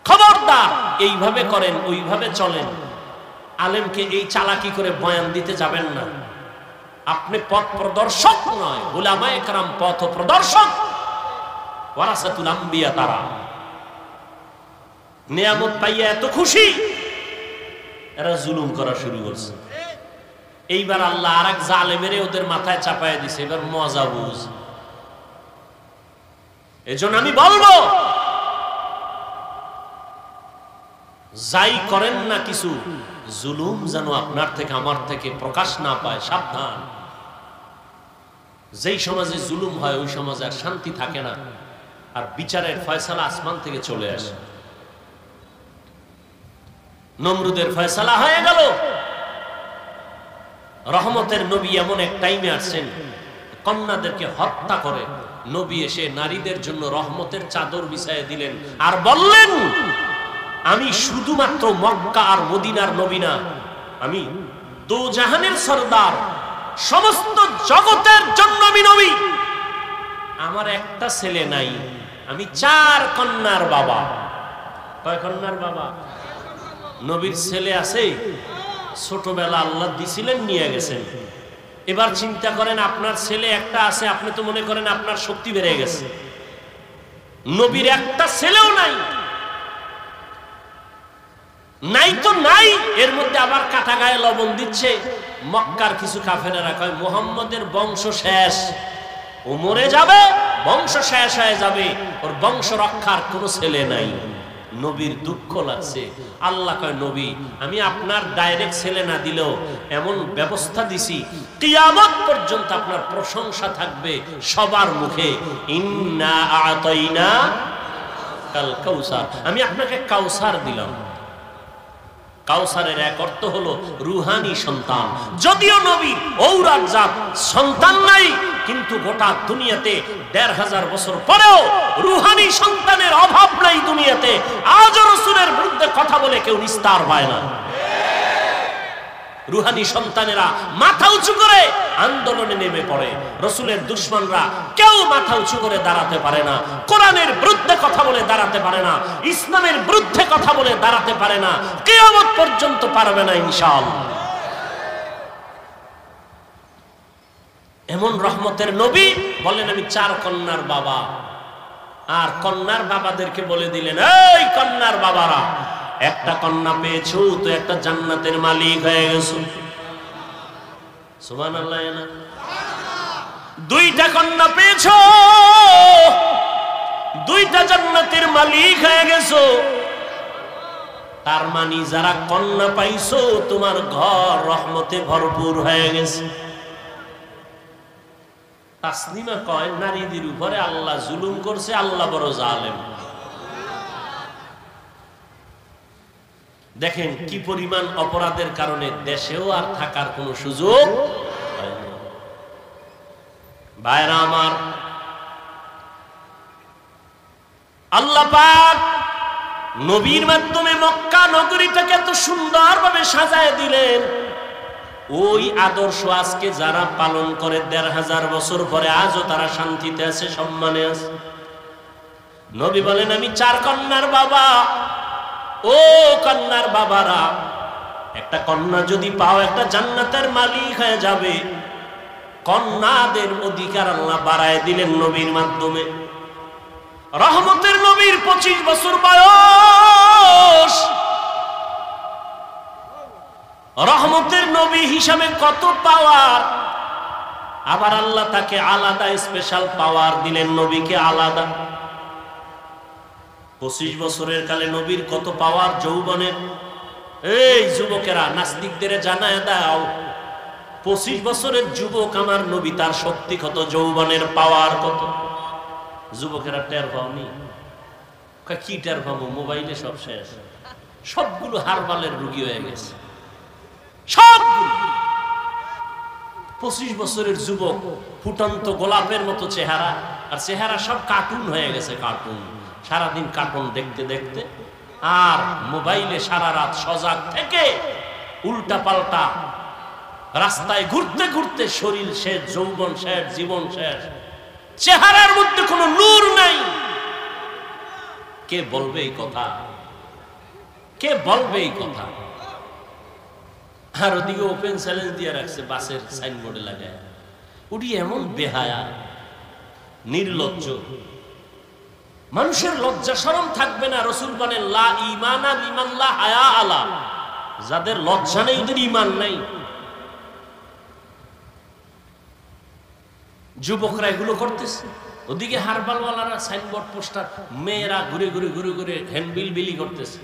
খবরদার, এইভাবে করেন, ওইভাবে চলেন, আলেমকে এই চালাকি করে বয়ান দিতে যাবেন না। আপনি পথ প্রদর্শক নয়, উলামায়ে কেরাম পথ প্রদর্শক, ওয়ারাসাতুল আম্বিয়া। তারা নিয়ামত পাইয়া এত খুশি, এরা জুলুম করা শুরু করছে। এইবার আল্লাহ আরেক জালেমের ওদের মাথায় চাপায় দিছে, এবার মজা বুঝ। এজন্য আমি বলবো, যাই করেন না কিছু, জুলুম যেন আপনার থেকে আমার থেকে প্রকাশ না পায়, সাবধান। যেই সমাজে জুলুম হয় ওই সমাজে আর শান্তি থাকে না, আর বিচারের ফয়সালা আসমান থেকে চলে আসে। নমরুদের ফয়সালা হয়ে গেল। রহমতের নবী এমন এক টাইমে আসছেন, কন্যাদেরকে হত্যা করে নবী এসে নারীদের জন্য রহমতের চাদর বিছায়ে দিলেন আর বললেন, আমি শুধুমাত্র মক্কা আর মদিনার নবী না, আমি দো জাহানের সরদার, সমস্ত জগতের জন্য আমি নবী। আমার একটা ছেলে নাই, আমি 4 কন্যার বাবা। কয় কন্যার বাবা? নবীর ছেলে আছে, ছোটবেলা আল্লাহ দিছিলেন, নিয়ে গেছেন। এবার চিন্তা করেন, আপনার ছেলে একটা আছে, আপনি তো মনে করেন আপনার শক্তি বেড়ে গেছে। নবীর একটা ছেলেও নাই, নাই তো নাই, এর মধ্যে আবার কাটা গায়ে লবণ দিচ্ছে। মক্কার কিছু কাফেরেরা কয় মুহাম্মদের বংশ শেষ, ও মরে যাবে, বংশ শেষ হয়ে যাবে, ওর বংশ রক্ষার কোনো ছেলে নাই। নবীর দুঃখ লাগছে। আল্লাহ কয়, নবী আমি আপনার ডাইরেক্ট ছেলে না দিলেও এমন ব্যবস্থা দিছি, কিয়ামত পর্যন্ত আপনার প্রশংসা থাকবে সবার মুখে। ইন্না আতাইনা কাল কাউসার, আমি আপনাকে কাউসার দিলাম। কাউসারের এক অর্থ হলো রুহানি সন্তান। যদিও নবীর ঔরাদ জাত সন্তান নাই, কিন্তু গোটা দুনিয়াতে 1500 বছর পরেও রুহানি সন্তানের অভাব নাই দুনিয়াতে। আজও রাসূলের বিরুদ্ধে কথা বলে কেউ নিস্তার পায় না। রুহানি সন্তানেরা মাথা উঁচু করে আন্দোলনে নেমে পড়ে। রাসূলের দুশমনরা কেউ মাথা উঁচু করে দাঁড়াতে পারে না, কোরআনের বিরুদ্ধে কথা বলে দাঁড়াতে পারে না, ইসলামের বিরুদ্ধে কথা বলে দাঁড়াতে পারে না, কিয়ামত পর্যন্ত পারবে না ইনশাআল্লাহ। এমন রহমতের নবী বলেন, আমি 4 কন্যার বাবা। আর কন্যার বাবাদেরকে বলে দিলেন, এই কন্যার বাবারা, একটা কন্যা পেয়েছো তো একটা জান্নাতের মালিক হয়ে গেছো। সুবহানাল্লাহ। না 2টা কন্যা পেয়েছো, 2টা জান্নাতের মালিক হয়ে গেছো। তার মানে যারা কন্যা পাইছো তোমার ঘর রহমতে ভরপুর হয়ে গেছে। তাসলিমা কয়, নারীদের উপরে আল্লাহ জুলুম করছে, আল্লাহ বড় জালেম। দেখেন কি পরিমাণ অপরাধের কারণে দেশেও আর থাকার কোনো সুযোগ হয় না। ভাইরা আমার, আল্লাহ পাক নবীর মাধ্যমে মক্কা নগরীটাকে এত সুন্দরভাবে সাজায় দিলেন। ওই আদর্শ আজকে যারা পালন করে 1500 বছর পরে আজও তারা শান্তিতে আছে, সম্মানে আছে। নবী বলেন আমি 4 কন্যার বাবা। ও কন্যার বাবারা, একটা কন্যা যদি পাও একটা জান্নাতের মালিক হয়ে যাবে। কন্যাদের অধিকার আল্লাহ বাড়ায় দিলেন নবীর মাধ্যমে। রহমতের নবীর 25 বছর বয়স। রহমতের নবী হিসাবে কত পাওয়ার, আবার আল্লাহ তাকে আলাদা স্পেশাল পাওয়ার দিলেন, নবীকে আলাদা। 25 বছরের কালে নবীর কত পাওয়ার যৌবনের। এই যুবকেরা, নাস্তিকদের জানায় দাও 25 বছরের যুবক আমার নবী, তার শক্তি কত, যৌবনের পাওয়ার কত। যুবকেরা টের পাওনি? কি টের পাবো? মোবাইলে সব শেষ, সবগুলো হারবালের রোগী হয়ে গেছে সবগুলো। 25 বছরের যুবক, ফুটন্ত গোলাপের মতো চেহারা, আর চেহারা সব কার্টুন হয়ে গেছে, কার্টুন। সারাদিন কার্টুন দেখতে দেখতে আর মোবাইলে সারা রাত সজাগ থেকে উল্টা পাল্টা রাস্তায় ঘুরতে ঘুরতে শরীর শেষ, যৌবন শেষ, জীবন শেষ, চেহারার মধ্যে কোনো নূর নাই। কে বলবে এই কথা? কে বলবে এই কথা? আর ওদিকে ওপেন চ্যালেঞ্জ দিয়ে রাখছে বাসের সাইনবোর্ডে লাগায়। উনি এমন বেহায়া, নির্লজ্জ, মানুষের লজ্জা শরম থাকবে না। রাসূল বলেন লা ঈমানা লিমান লা হায়া আলা, যাদের লজ্জা নেই ওদের ঈমান নাই। যুবকরা এগুলো করতেছে, ওদিকে হারবালওয়ালারা সাইনবোর্ড পোস্টার, মেয়েরা ঘুরে ঘুরে ঘুরে ঘুরে হ্যান্ডবিল বিলি করতেছে,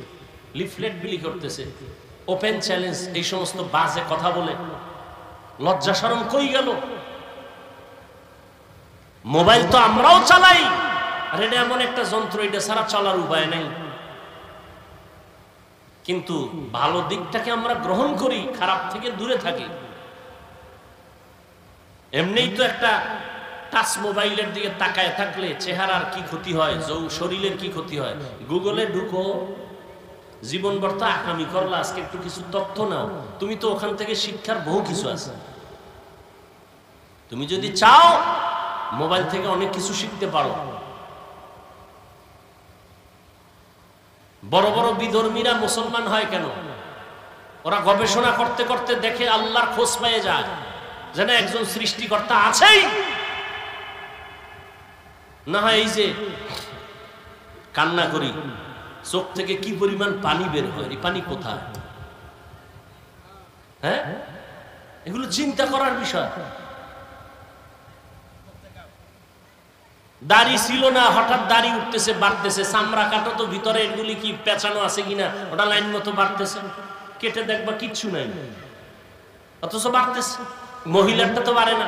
লিফলেট বিলি করতেছে, ওপেন চ্যালেঞ্জ, এই সমস্ত বাজে কথা বলে। লজ্জা শরম কই গেল? মোবাইল তো আমরাও চালাই, আর এটা এমন একটা যন্ত্র, এটা ছাড়া চলার উপায় নাই। কিন্তু ভালো দিকটাকে আমরা গ্রহণ করি, খারাপ থেকে দূরে থাকি। এমনিই তো একটা টাচ মোবাইলের দিকে তাকায় থাকলে চেহারার কি ক্ষতি হয়, শরীরের কি ক্ষতি হয়। গুগলে ঢুকো, জীবন বর্তা আকামি করলা, আজকে একটু কিছু তথ্য নাও, তুমি তো ওখান থেকে শিক্ষার বহু কিছু আছে। তুমি যদি চাও মোবাইল থেকে অনেক কিছু শিখতে পারো। বড় বড় বিধর্মীরা মুসলমান হয় কেন? ওরা গবেষণা করতে করতে দেখে আল্লাহর খোঁজ পেয়ে যায়, যেন একজন সৃষ্টিকর্তা আছেই। না হয় এই যে কান্না করি, চোখ থেকে কি পরিমাণ পানি বের হয়, এই পানি কোথায়? হ্যাঁ, এগুলো চিন্তা করার বিষয়। দাড়ি ছিল না, হঠাৎ দাড়ি উঠতেছে, বাড়তেছে, চামড়া কাটো তো ভিতরে এগুলি কি পেঁচানো আছে কিনা ওটা লাইন মতো বাড়তেছে, কেটে দেখবা কিচ্ছু নাই, অথচ বাড়তেছে। মহিলারটা তো বাড়ে না।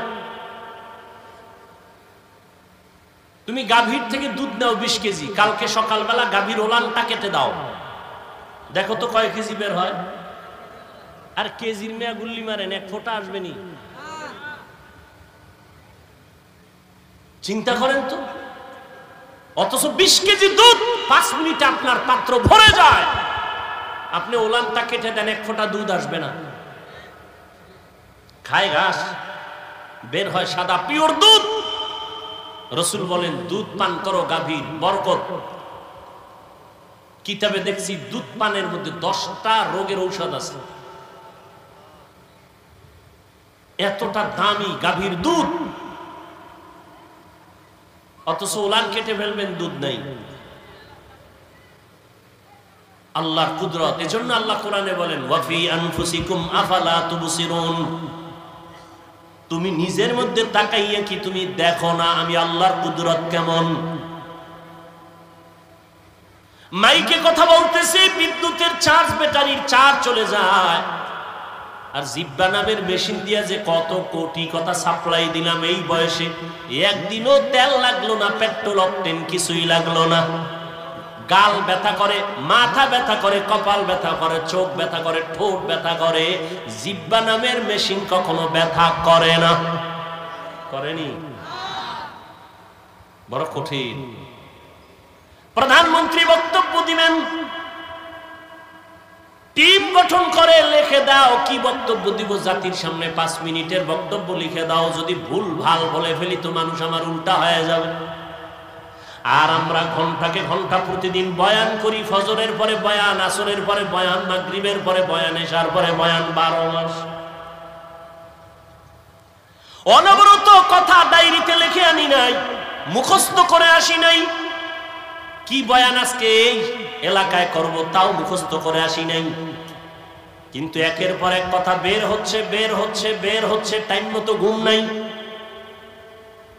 তুমি গাভীর থেকে দুধ নাও 20 কেজি, কালকে সকালবেলা গাভীর ওলানটা কেটে দাও, দেখো তো কয় কেজি বের হয়। আর কেজির মেয়া গুল্লি মারেন, 1 ফোঁটা আসবে নি। চিন্তা করেন তো। অথচ 20 কেজি দুধ 5 মিনিটে আপনার পাত্র ভরে যায়। আপনি ওলানটা কেটে দেন, 1 ফোঁটা দুধ আসবে না। খায় ঘাস, বের হয় সাদা পিওর দুধ। রাসূল বলেন দুধ পান করো, গাভীর বরকত। কিতাবে দেখছি দুধ পানের মধ্যে 10টা রোগের ঔষধ আছে। এতটা দামি গাভীর দুধ, অথচ ওলান কেটে ফেলবেন, দুধ নাই। আল্লাহর কুদরত। এজন্য আল্লাহ কোরআনে বলেন ওয়াফি আনফুসিকুম আফালা তুবসিরুন, তুমি নিজের মধ্যে তাকাইয়া কি তুমি দেখো না আমি আল্লাহর কুদরত কেমন? মাইকে কথা বলতেছি, বিদ্যুতের চার্জ, ব্যাটারির চার্জ চলে যায়। আর জিব্বা নামের মেশিন দিয়া যে কত কোটি কথা সাপ্লাই দিলাম এই বয়সে, একদিনও তেল লাগলো না, পেট্রোল অকটেন কিছুই লাগলো না। গাল ব্যথা করে, মাথা ব্যথা করে, কপাল ব্যথা করে, চোখ ব্যথা করে, ঠোঁট ব্যথা করে, জিব্বা নামের মেশিন কখনো ব্যথা করে না। করেনি? বড় কঠিন। প্রধানমন্ত্রী বক্তব্য দিবেন, টিম গঠন করে লিখে দাও কি বক্তব্য দিব জাতির সামনে, 5 মিনিটের বক্তব্য লিখে দাও। যদি ভুল ভাল বলে ফেলি তো মানুষ আমার উল্টা হয়ে যাবে। আর আমরা ঘন্টাকে ঘন্টা প্রতিদিন বয়ান করি, ফজরের পরে বয়ান, আসরের পরে বয়ান, মাগরিবের পরে বয়ান, এশার পরে বয়ান, 12 মাস অনবরত কথা ডায়েরিতে লিখে আনি নাই, মুখস্থ করে আসি নাই। কি বয়ান আজকে এই এলাকায় করব তাও মুখস্থ করে আসি নাই, কিন্তু একের পর এক কথা বের হচ্ছে, টাইম মতো ঘুম নাই।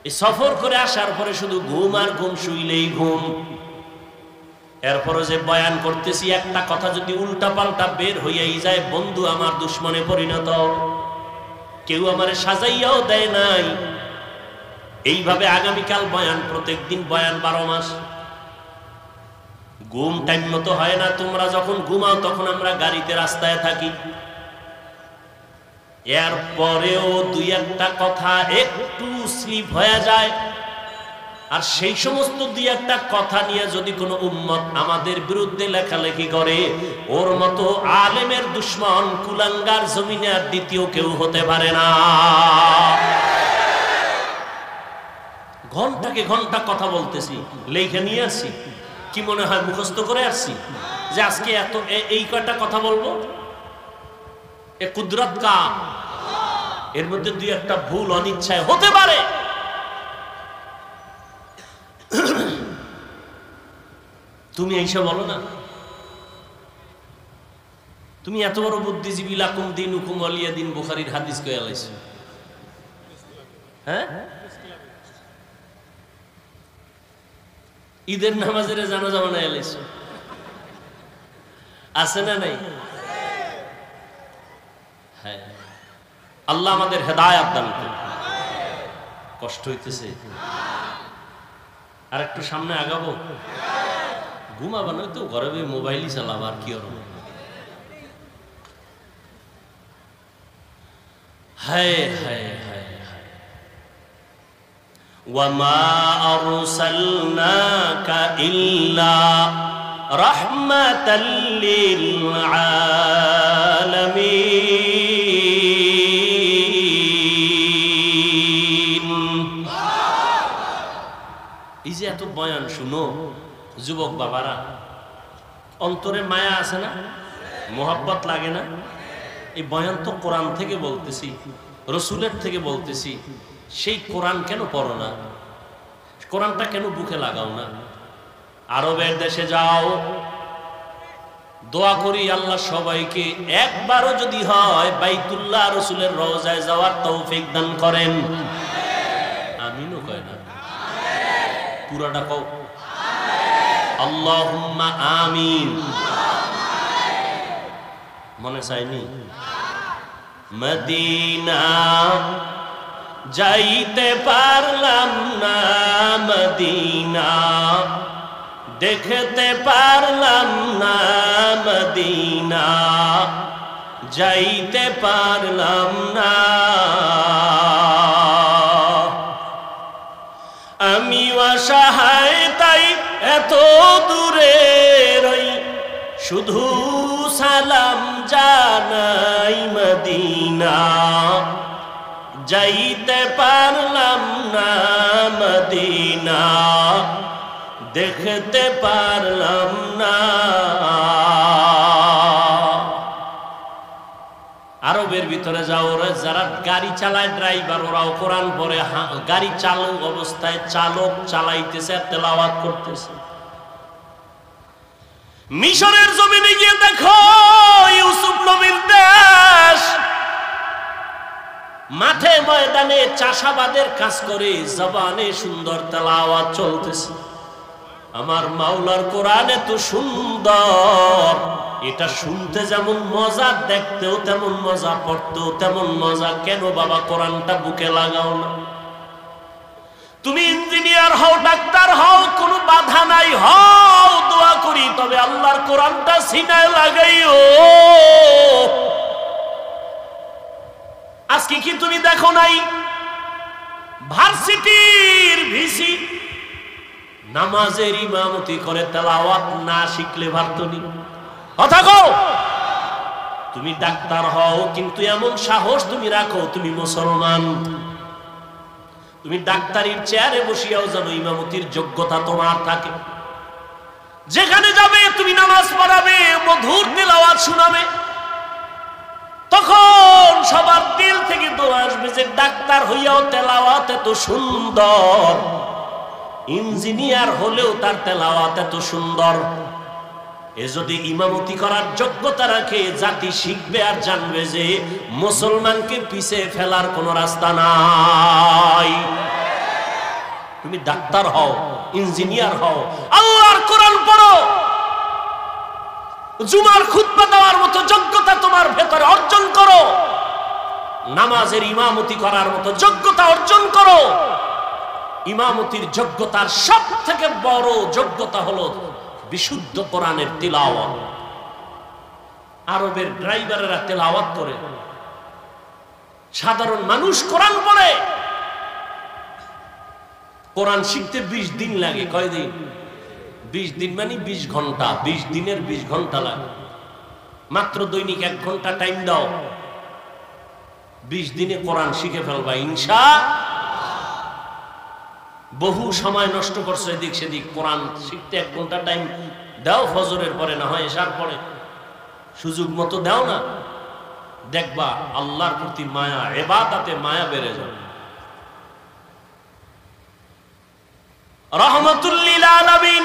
এই সফর করে আসার পরে শুধু ঘুম আর ঘুম, শুইলেই ঘুম। এরপরও যে বয়ান করতেছি, একটা কথা যদি উল্টা পাল্টা বের হইয়াই যায়, বন্ধু আমার দুশ্মনে পরিণত। কেউ আমারে সাজাইয়াও দেয় নাই। এইভাবে আগামীকাল বয়ান, প্রত্যেক দিন বয়ান, 12 মাস। ঘুম টাইম মতো হয় না। তোমরা যখন ঘুমাও তখন আমরা গাড়িতে, রাস্তায় থাকি। এরপরেও দুই একটা কথা একটু স্লিপ হয়ে যায়, আর সেই সমস্ত দুই একটা কথা নিয়ে যদি কোনো উম্মত আমাদের বিরুদ্ধে লেখালেখি করে, ওর মতো আলেমের দুশ্মন কুলাঙ্গার জমিনে আর দ্বিতীয় কেউ হতে পারে না। ঘন্টাকে ঘন্টা কথা বলতেছি, লেখা নিয়ে আসছি। কি মনে হয় মুখস্থ করে আসছি যে আজকে এত এই কয়টা কথা বলবো? এ কুদরত কা, এর মধ্যে দুই একটা ভুল অনিচ্ছায় হতে পারে। তুমি এইসব বলো না। তুমি এত বড় বুদ্ধিজীবী, লাকুম দিনুকুম ওয়ালিয়া দিন, বুখারীর হাদিস কইয়া লাইছো। হ্যাঁ, ঈদের নামাজের জানাজা বানাইয়া লাইছো, আছে না নাই? হ্যাঁ, আল্লাহ আমাদের হেদায়েত দান করুন। কষ্ট হইতেছে, আর একটু সামনে আগাবো। ঘুমাবা না তো, ঘরে মোবাইলই চালাবা, আর কি হবে? হায় হায় হায় হায়। ওয়ামা আরসালনাকা ইল্লা রাহমাতাল লিল আলামিন। এই যে এত বয়ান শুনো যুবক বাবারা, অন্তরে মায়া আছে না? মোহাব্বত লাগে না? এই বয়ান তো কোরআন থেকে বলতেছি, রসুলের থেকে বলতেছি। সেই কোরআন কেন পড়ো না? কোরআনটা কেন বুকে লাগাও না? আরবের দেশে যাও, দোয়া করি আল্লাহ সবাইকে একবারও যদি হয় বাইতুল্লাহ রসুলের রওজায় যাওয়ার তৌফিক দান করেন। আমিনও কয় না, পুরাটা কও আল্লাহুম্মা আমিন। মনে চাইনি? মদিনা যাইতে পারলাম না, মদিনা দেখতে পারলাম না, মদিনা যাইতে পারলাম না। আমি অসহায় তাই এত দূরে রই, শুধু সালাম জানাই, মদিনা যাইতে পারলাম না, মদিনা দেখতে পারলাম না। আরবের ভিতরে যাও, যারা গাড়ি চালায় ড্রাইভার, ওরাও কোরআন পড়ে, গাড়ি চালক অবস্থায় চালক চালাইতেছে, তেলাওয়াত করতেছে। মিশরের জমিনে গিয়ে দেখো, ইউসুফ নবীর দেশ, মাঠে ময়দানে চাষাবাদের কাজ করে, জবানে সুন্দর তেলাওয়াত চলতেছে। আমার মাওলার কোরআন এত সুন্দর, এটা শুনতে যেমন মজা, দেখতেও তেমন মজা, পড়তেও তেমন মজা। কেন বাবা কোরআনটা বুকে লাগাও না? তুমি ইঞ্জিনিয়ার হও, ডাক্তার হও, কোনো বাধা নাই, হও, দোয়া করি, তবে আল্লাহর কোরআনটা সিনায় লাগাইও। আজকে কি তুমি দেখো নাই ভার্সিটির ভিসি নামাজের ইমামতি করে, তেলাওয়াত না শিখলে পারতনি? কথা কও। তুমি ডাক্তার হও, কিন্তু এমন সাহস তুমি রাখো, তুমি মুসলমান, তুমি ডাক্তারির চেয়ারে বসিয়াও যেন ইমামতির যোগ্যতা তোমার থাকে। যেখানে যাবে তুমি নামাজ পড়াবে, মধুর তেলাওয়াত শোনাবে, তখন সবার দিল থেকে দোয়া আসবে যে ডাক্তার হইয়াও তেলাওয়াত এত সুন্দর, ইঞ্জিনিয়ার হলেও তার তেলাওয়াত এত সুন্দর। এ যদি ইমামতি করার যোগ্যতা রাখে, জাতি শিখবে আর জানবে যে মুসলমানকে পিছে ফেলার কোনো রাস্তা নাই। তুমি ডাক্তার হও, ইঞ্জিনিয়ার হও, আল্লাহর কোরআন পড়ো, জুমার খুতবা দেওয়ার মতো যোগ্যতা তোমার ভেতরে অর্জন করো, নামাজের ইমামতি করার মতো যোগ্যতা অর্জন করো। ইমামতির যোগ্যতার সব থেকে বড় যোগ্যতা হলো বিশুদ্ধ কোরআনের তিলাওয়াত। আরবের ড্রাইভারেরা তেলাওয়াত করে, সাধারণ মানুষ কোরআন পড়ে। কোরআন শিখতে 20 দিন লাগে। কয়দিন? 20 দিন মানে 20 ঘন্টা। 20 দিনের 20 ঘন্টা লাগে। মাত্র দৈনিক 1 ঘন্টা টাইম দাও, 20 দিনে কোরআন শিখে ফেলবা ইনশাআল্লাহ। বহু সময় নষ্ট করছো এদিক সেদিক, কোরআন শিখতে 1 ঘন্টা টাইম দাও, ফজরের পরে না হয় এশার পরে, সুযোগ মতো দাও না, দেখবা আল্লাহর প্রতি মায়া, ইবাদতে মায়া বেড়ে যাবে। রাহমাতুল লিল আলামিন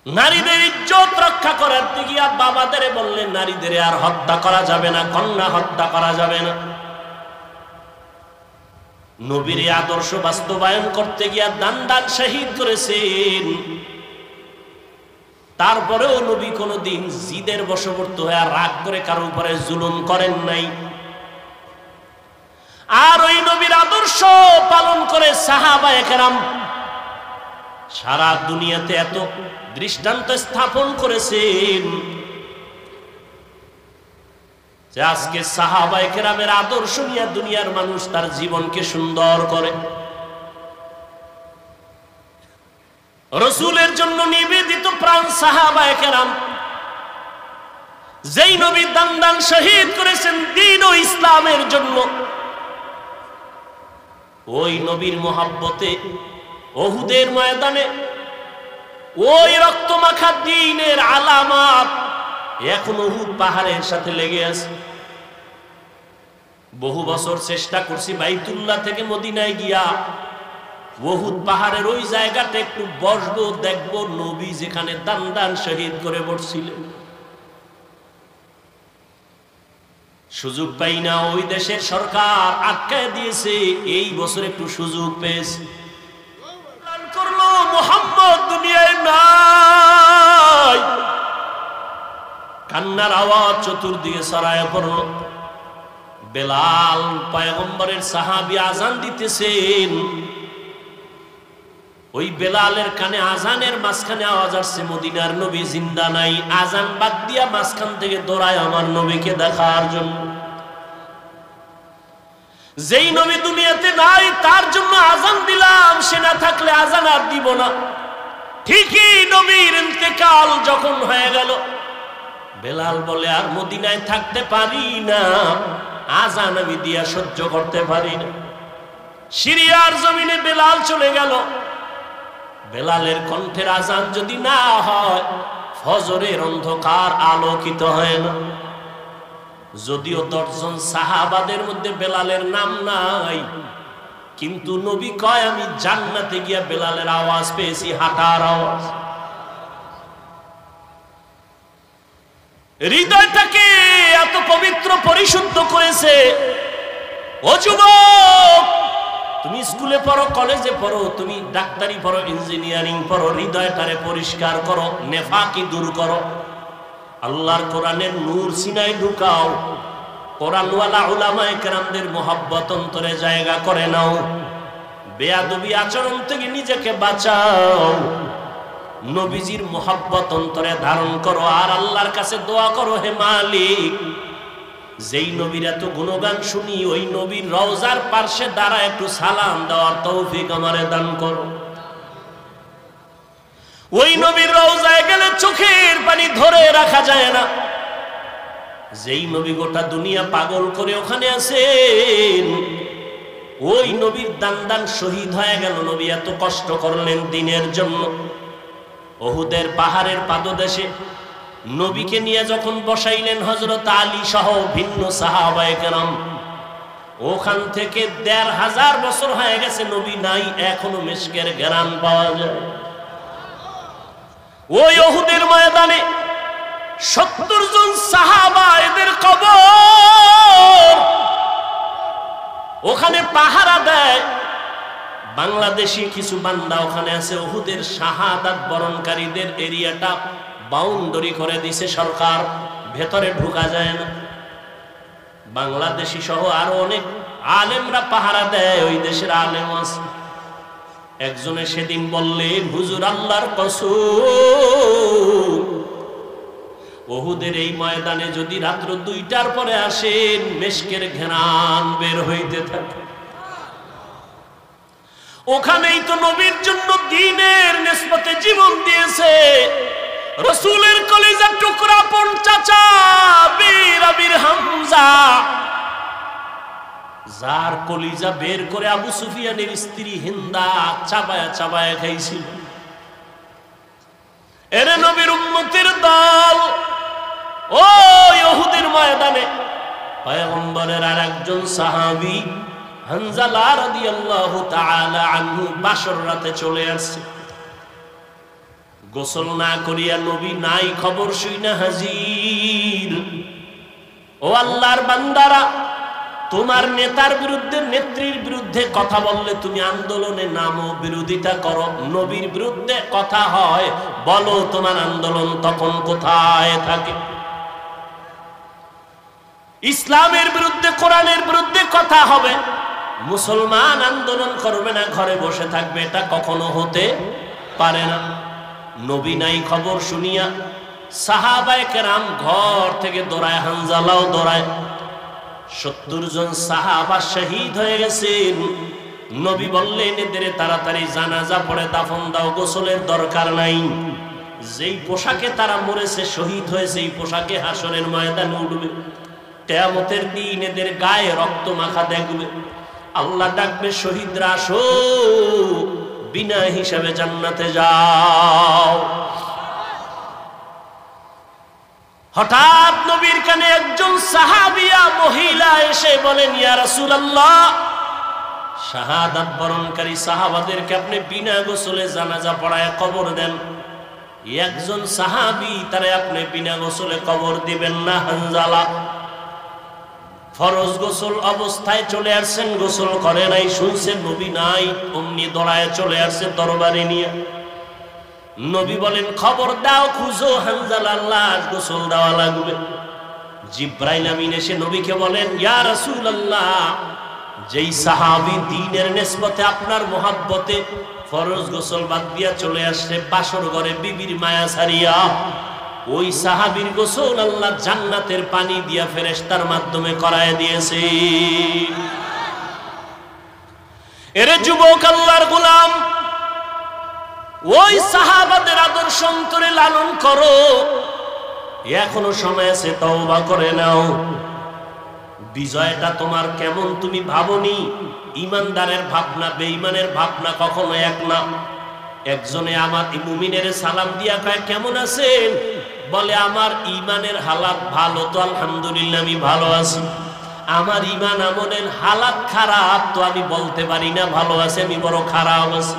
নারীদের ইজ্জত রক্ষা করার দিকে বাবাদের বললেন নারীদের আর হত্যা করা যাবে না, কন্যা হত্যা করা যাবে না। নবীর আদর্শ বাস্তবায়ন করতে গিয়া দান শহীদ করেছেন। তারপরেও নবী কোনদিন জিদের বশবর্তী হয়ে রাগ করে কারো উপরে জুলুম করেন নাই। আর ওই নবীর আদর্শ পালন করে সাহাবায়ে কেরাম সারা দুনিয়াতে এত দৃষ্টান্ত স্থাপন করেছেন যে আজকে সাহাবায়ে কেরামের আদর্শ নিয়ে দুনিয়ার মানুষ তার জীবনকে সুন্দর করে। রাসূলের জন্য নিবেদিত প্রাণ সাহাবায়ে কেরাম, যেই নবী দান শহীদ করেছেন দ্বীন ও ইসলামের জন্য, ওই নবীর মহব্বতে উহুদের ময়দানে ওই রক্তমাখা দ্বীনের আলামত এখন উহুদ পাহাড়ের সাথে লেগে আছে। বহু বছর চেষ্টা করছি বাইতুল্লাহ থেকে মদিনায় গিয়া উহুদ পাহাড়ের ওই জায়গাটা একটু বসবো, দেখবো নবী যেখানে দান শহীদ করে বসছিলেন। সুযোগ পাই না, ওই দেশের সরকার আটকায় দিয়েছে। এই বছর একটু সুযোগ পেয়েছে, করলো মুহাম্মদ দুনিয়ায় নাই। কান্নার আওয়াজ চতুর্দিকে ছড়ায় পড়ল। বেলাল পয়গম্বরের সাহাবী আজান দিতেছেন, ওই বেলালের কানে আজানের মাঝখানে আওয়াজ আসছে মদিনার নবী জিন্দা নাই। আজান বাদ দিয়া মাঝখান থেকে দৌড়ায় আমার নবীকে দেখার জন্য। যেই নবী দুনিয়াতে নাই তার জন্য আজান দিলাম, সে না থাকলে আজান আর দিব না। ঠিকই নবীর ইন্তেকাল যখন হয়ে গেল, বেলাল বলে আর মদিনায় থাকতে পারি না, আজান আমি দিয়া সহ্য করতে পারি না। সিরিয়ার জমিনে বেলাল চলে গেল। বেলালের কণ্ঠের আজান যদি না হয়, ফজরের অন্ধকার আলোকিত হয় না। যদিও 10 জন সাহাবাদের মধ্যে বেলালের নাম নাই, কিন্তু নবী কয় আমি জান্নাতে গিয়া বেলালের আওয়াজ পেয়েছি, হাঁটার আওয়াজ। হৃদয়টাকে এত পবিত্র পরিশুদ্ধ করেছে। ও যুবক, তুমি স্কুলে পড়ো, কলেজে পড়ো, তুমি ডাক্তারি পড়ো, ইঞ্জিনিয়ারিং পড়ো, হৃদয়টারে পরিষ্কার করো, নেফাকি দূর করো, আল্লাহর কোরআনের নূর সিনায় ঢুকাও, কোরআনওয়ালা উলামায়ে কেরামদের মুহাব্বত অন্তরে জায়গা করে নাও, বেয়াদবি আচরণ থেকে নিজেকে বাঁচাও, নবীজির মুহাব্বত অন্তরে ধারণ করো, আর আল্লাহর কাছে দোয়া করো, হে মালিক, যেই নবীর এত গুণগান শুনি ওই নবীর রওজার পার্শ্বে দাঁড়া একটু সালাম দেওয়ার তৌফিক আমারে দান করো। ওই নবীর রওজায় গেলে চোখের পানি ধরে রাখা যায় না। যেই নবী গোটা দুনিয়া পাগল করে ওখানে আছেন, ওই নবীর দান শহীদ হয়ে গেল। নবী এত কষ্ট করলেন দিনের জন্য। উহুদের পাহাড়ের পাদদেশে নবীকে নিয়ে যখন বসাইলেন হযরত আলী সহ ভিন্ন সাহাবায়ে কেরাম, ওখান থেকে ১৫০০ বছর হয়ে গেছে নবী নাই, এখনো মিশকের ঘ্রাণ পাওয়া যায়। ওই উহুদের ময়দানে ৭০ জন সাহাবা, এদের কবর ওখানে পাহারা দেয়। বাংলাদেশি কিছু বান্দা ওখানে আছে। উহুদের শাহাদাত বরণকারীদের এরিয়াটা বাউন্ডারি করে দিছে সরকার, ভেতরে ঢোকা যায় না। বাংলাদেশি সহ আরো অনেক আলেমরা পাহারা দেয়, ওই দেশের আলেম আছে। একজনে সেদিন বললেন, হুজুর আল্লাহর কসম, উহুদের এই ময়দানে যদি রাত্র ২টার পরে আসেন, মেশকের ঘ্রাণ বের হইতে থাকে। ওখানেই তো নবীর জন্য দ্বীনের নিসবতে জীবন দিয়েছে রাসূলের কলিজার টুকরা পন চাচা বীর আবির হামজা, যার কলিজা বের করে আবু সুফিয়ানের স্ত্রী হিন্দা চাবায়া চাবায়া খাইছিল। এরে নবীর উম্মতের দল, ওই উহুদের ময়দানে পয়গম্বরের আরেকজন সাহাবী হানজালা রাদিয়াল্লাহু তাআলা আনহু বাসর রাতে চলে আসছে। গোসল না করিয়া নবী নাই খবর শুইনা হাজির। ও আল্লাহর বান্দারা, তোমার নেতার বিরুদ্ধে, নেত্রীর বিরুদ্ধে কথা বললে তুমি আন্দোলনে নামো, বিরোধিতা করো। নবীর বিরুদ্ধে কথা হয়, বলো তোমার আন্দোলন তখন কোথায় থাকে? ইসলামের বিরুদ্ধে, কোরআনের বিরুদ্ধে কথা হবে, মুসলমান আন্দোলন করবে না, ঘরে বসে থাকবে, এটা কখনো হতে পারে না। নবী নাই খবর শুনিয়া সাহাবায়ে কেরাম ঘর থেকে দৌড়ায়, হানজালাও দৌড়ায়। ৭০ জন সাহাবা শহীদ হয়ে গেছেন। নবী বললেন, এদের তাড়াতাড়ি জানাজা পড়ে দাফন দাও, গোসলের দরকার নাই। যেই পোশাকে তারা মরেছে, শহীদ হয়েছে, এই পোশাকে হাসরের ময়দানে উঠবে। কিয়ামতের দিন এদের গায়ে রক্ত মাখা দেখবে। আল্লাহ ডাকবে, শহীদরা আসো, বিনা হিসাবে জান্নাতে যাও। হঠাৎ নবীর কানে একজন সাহাবিয়া মহিলা এসে বলেন, ইয়া রাসূলুল্লাহ, শাহাদাত বরণকারী সাহাবাদেরকে আপনি বিনা গোসলে জানাজা পড়ায় কবর দেন। একজন সাহাবী, তারে আপনি বিনা গোসলে কবর দিবেন না। হানজালা ফরজ গোসল অবস্থায় চলে আসছেন, গোসল করে নাই, শুনছেন নবী নাই, অমনি দৌড়ায় চলে আসছে দরবারে নিয়ে। নবী বলেন, খবর দাও, খুঁজো হানজালার লাশ, গোসল দেওয়া লাগবে। জিব্রাইল আমিন এসে নবীকে বলেন, ইয়া রাসূলুল্লাহ, যেই সাহাবী দ্বীনের নিসবতে আপনার মোহাব্বতে ফরজ গোসল বাদ দিয়া চলে আসছে বাসর ঘরে বিবির মায়া ছাড়িয়া, ওই সাহাবীর গোসল আল্লাহ জান্নাতের পানি দিয়া ফেরেশতার মাধ্যমে করায় দিয়েছে। এরে যুবক, আল্লাহর গোলাম, ওই সাহাবাদের আদর্শ অন্তরে লালন করো। এখনো সময় আছে, তওবা করে নাও। বিজয়টা তোমার কেমন তুমি ভাবনি। ইমানদারের ভাবনা বেঈমানের ভাবনা কখনো এক না। একজনে আমার মুমিনের সালাম দিয়া কয়, কেমন আছেন? বলে, আমার ইমানের হালাত ভালো তো আলহামদুলিল্লাহ, আমি ভালো আছি। আমার ইমান আমলের হালাত খারাপ তো আমি বলতে পারি না ভালো আছে, আমি বড় খারাপ আছি।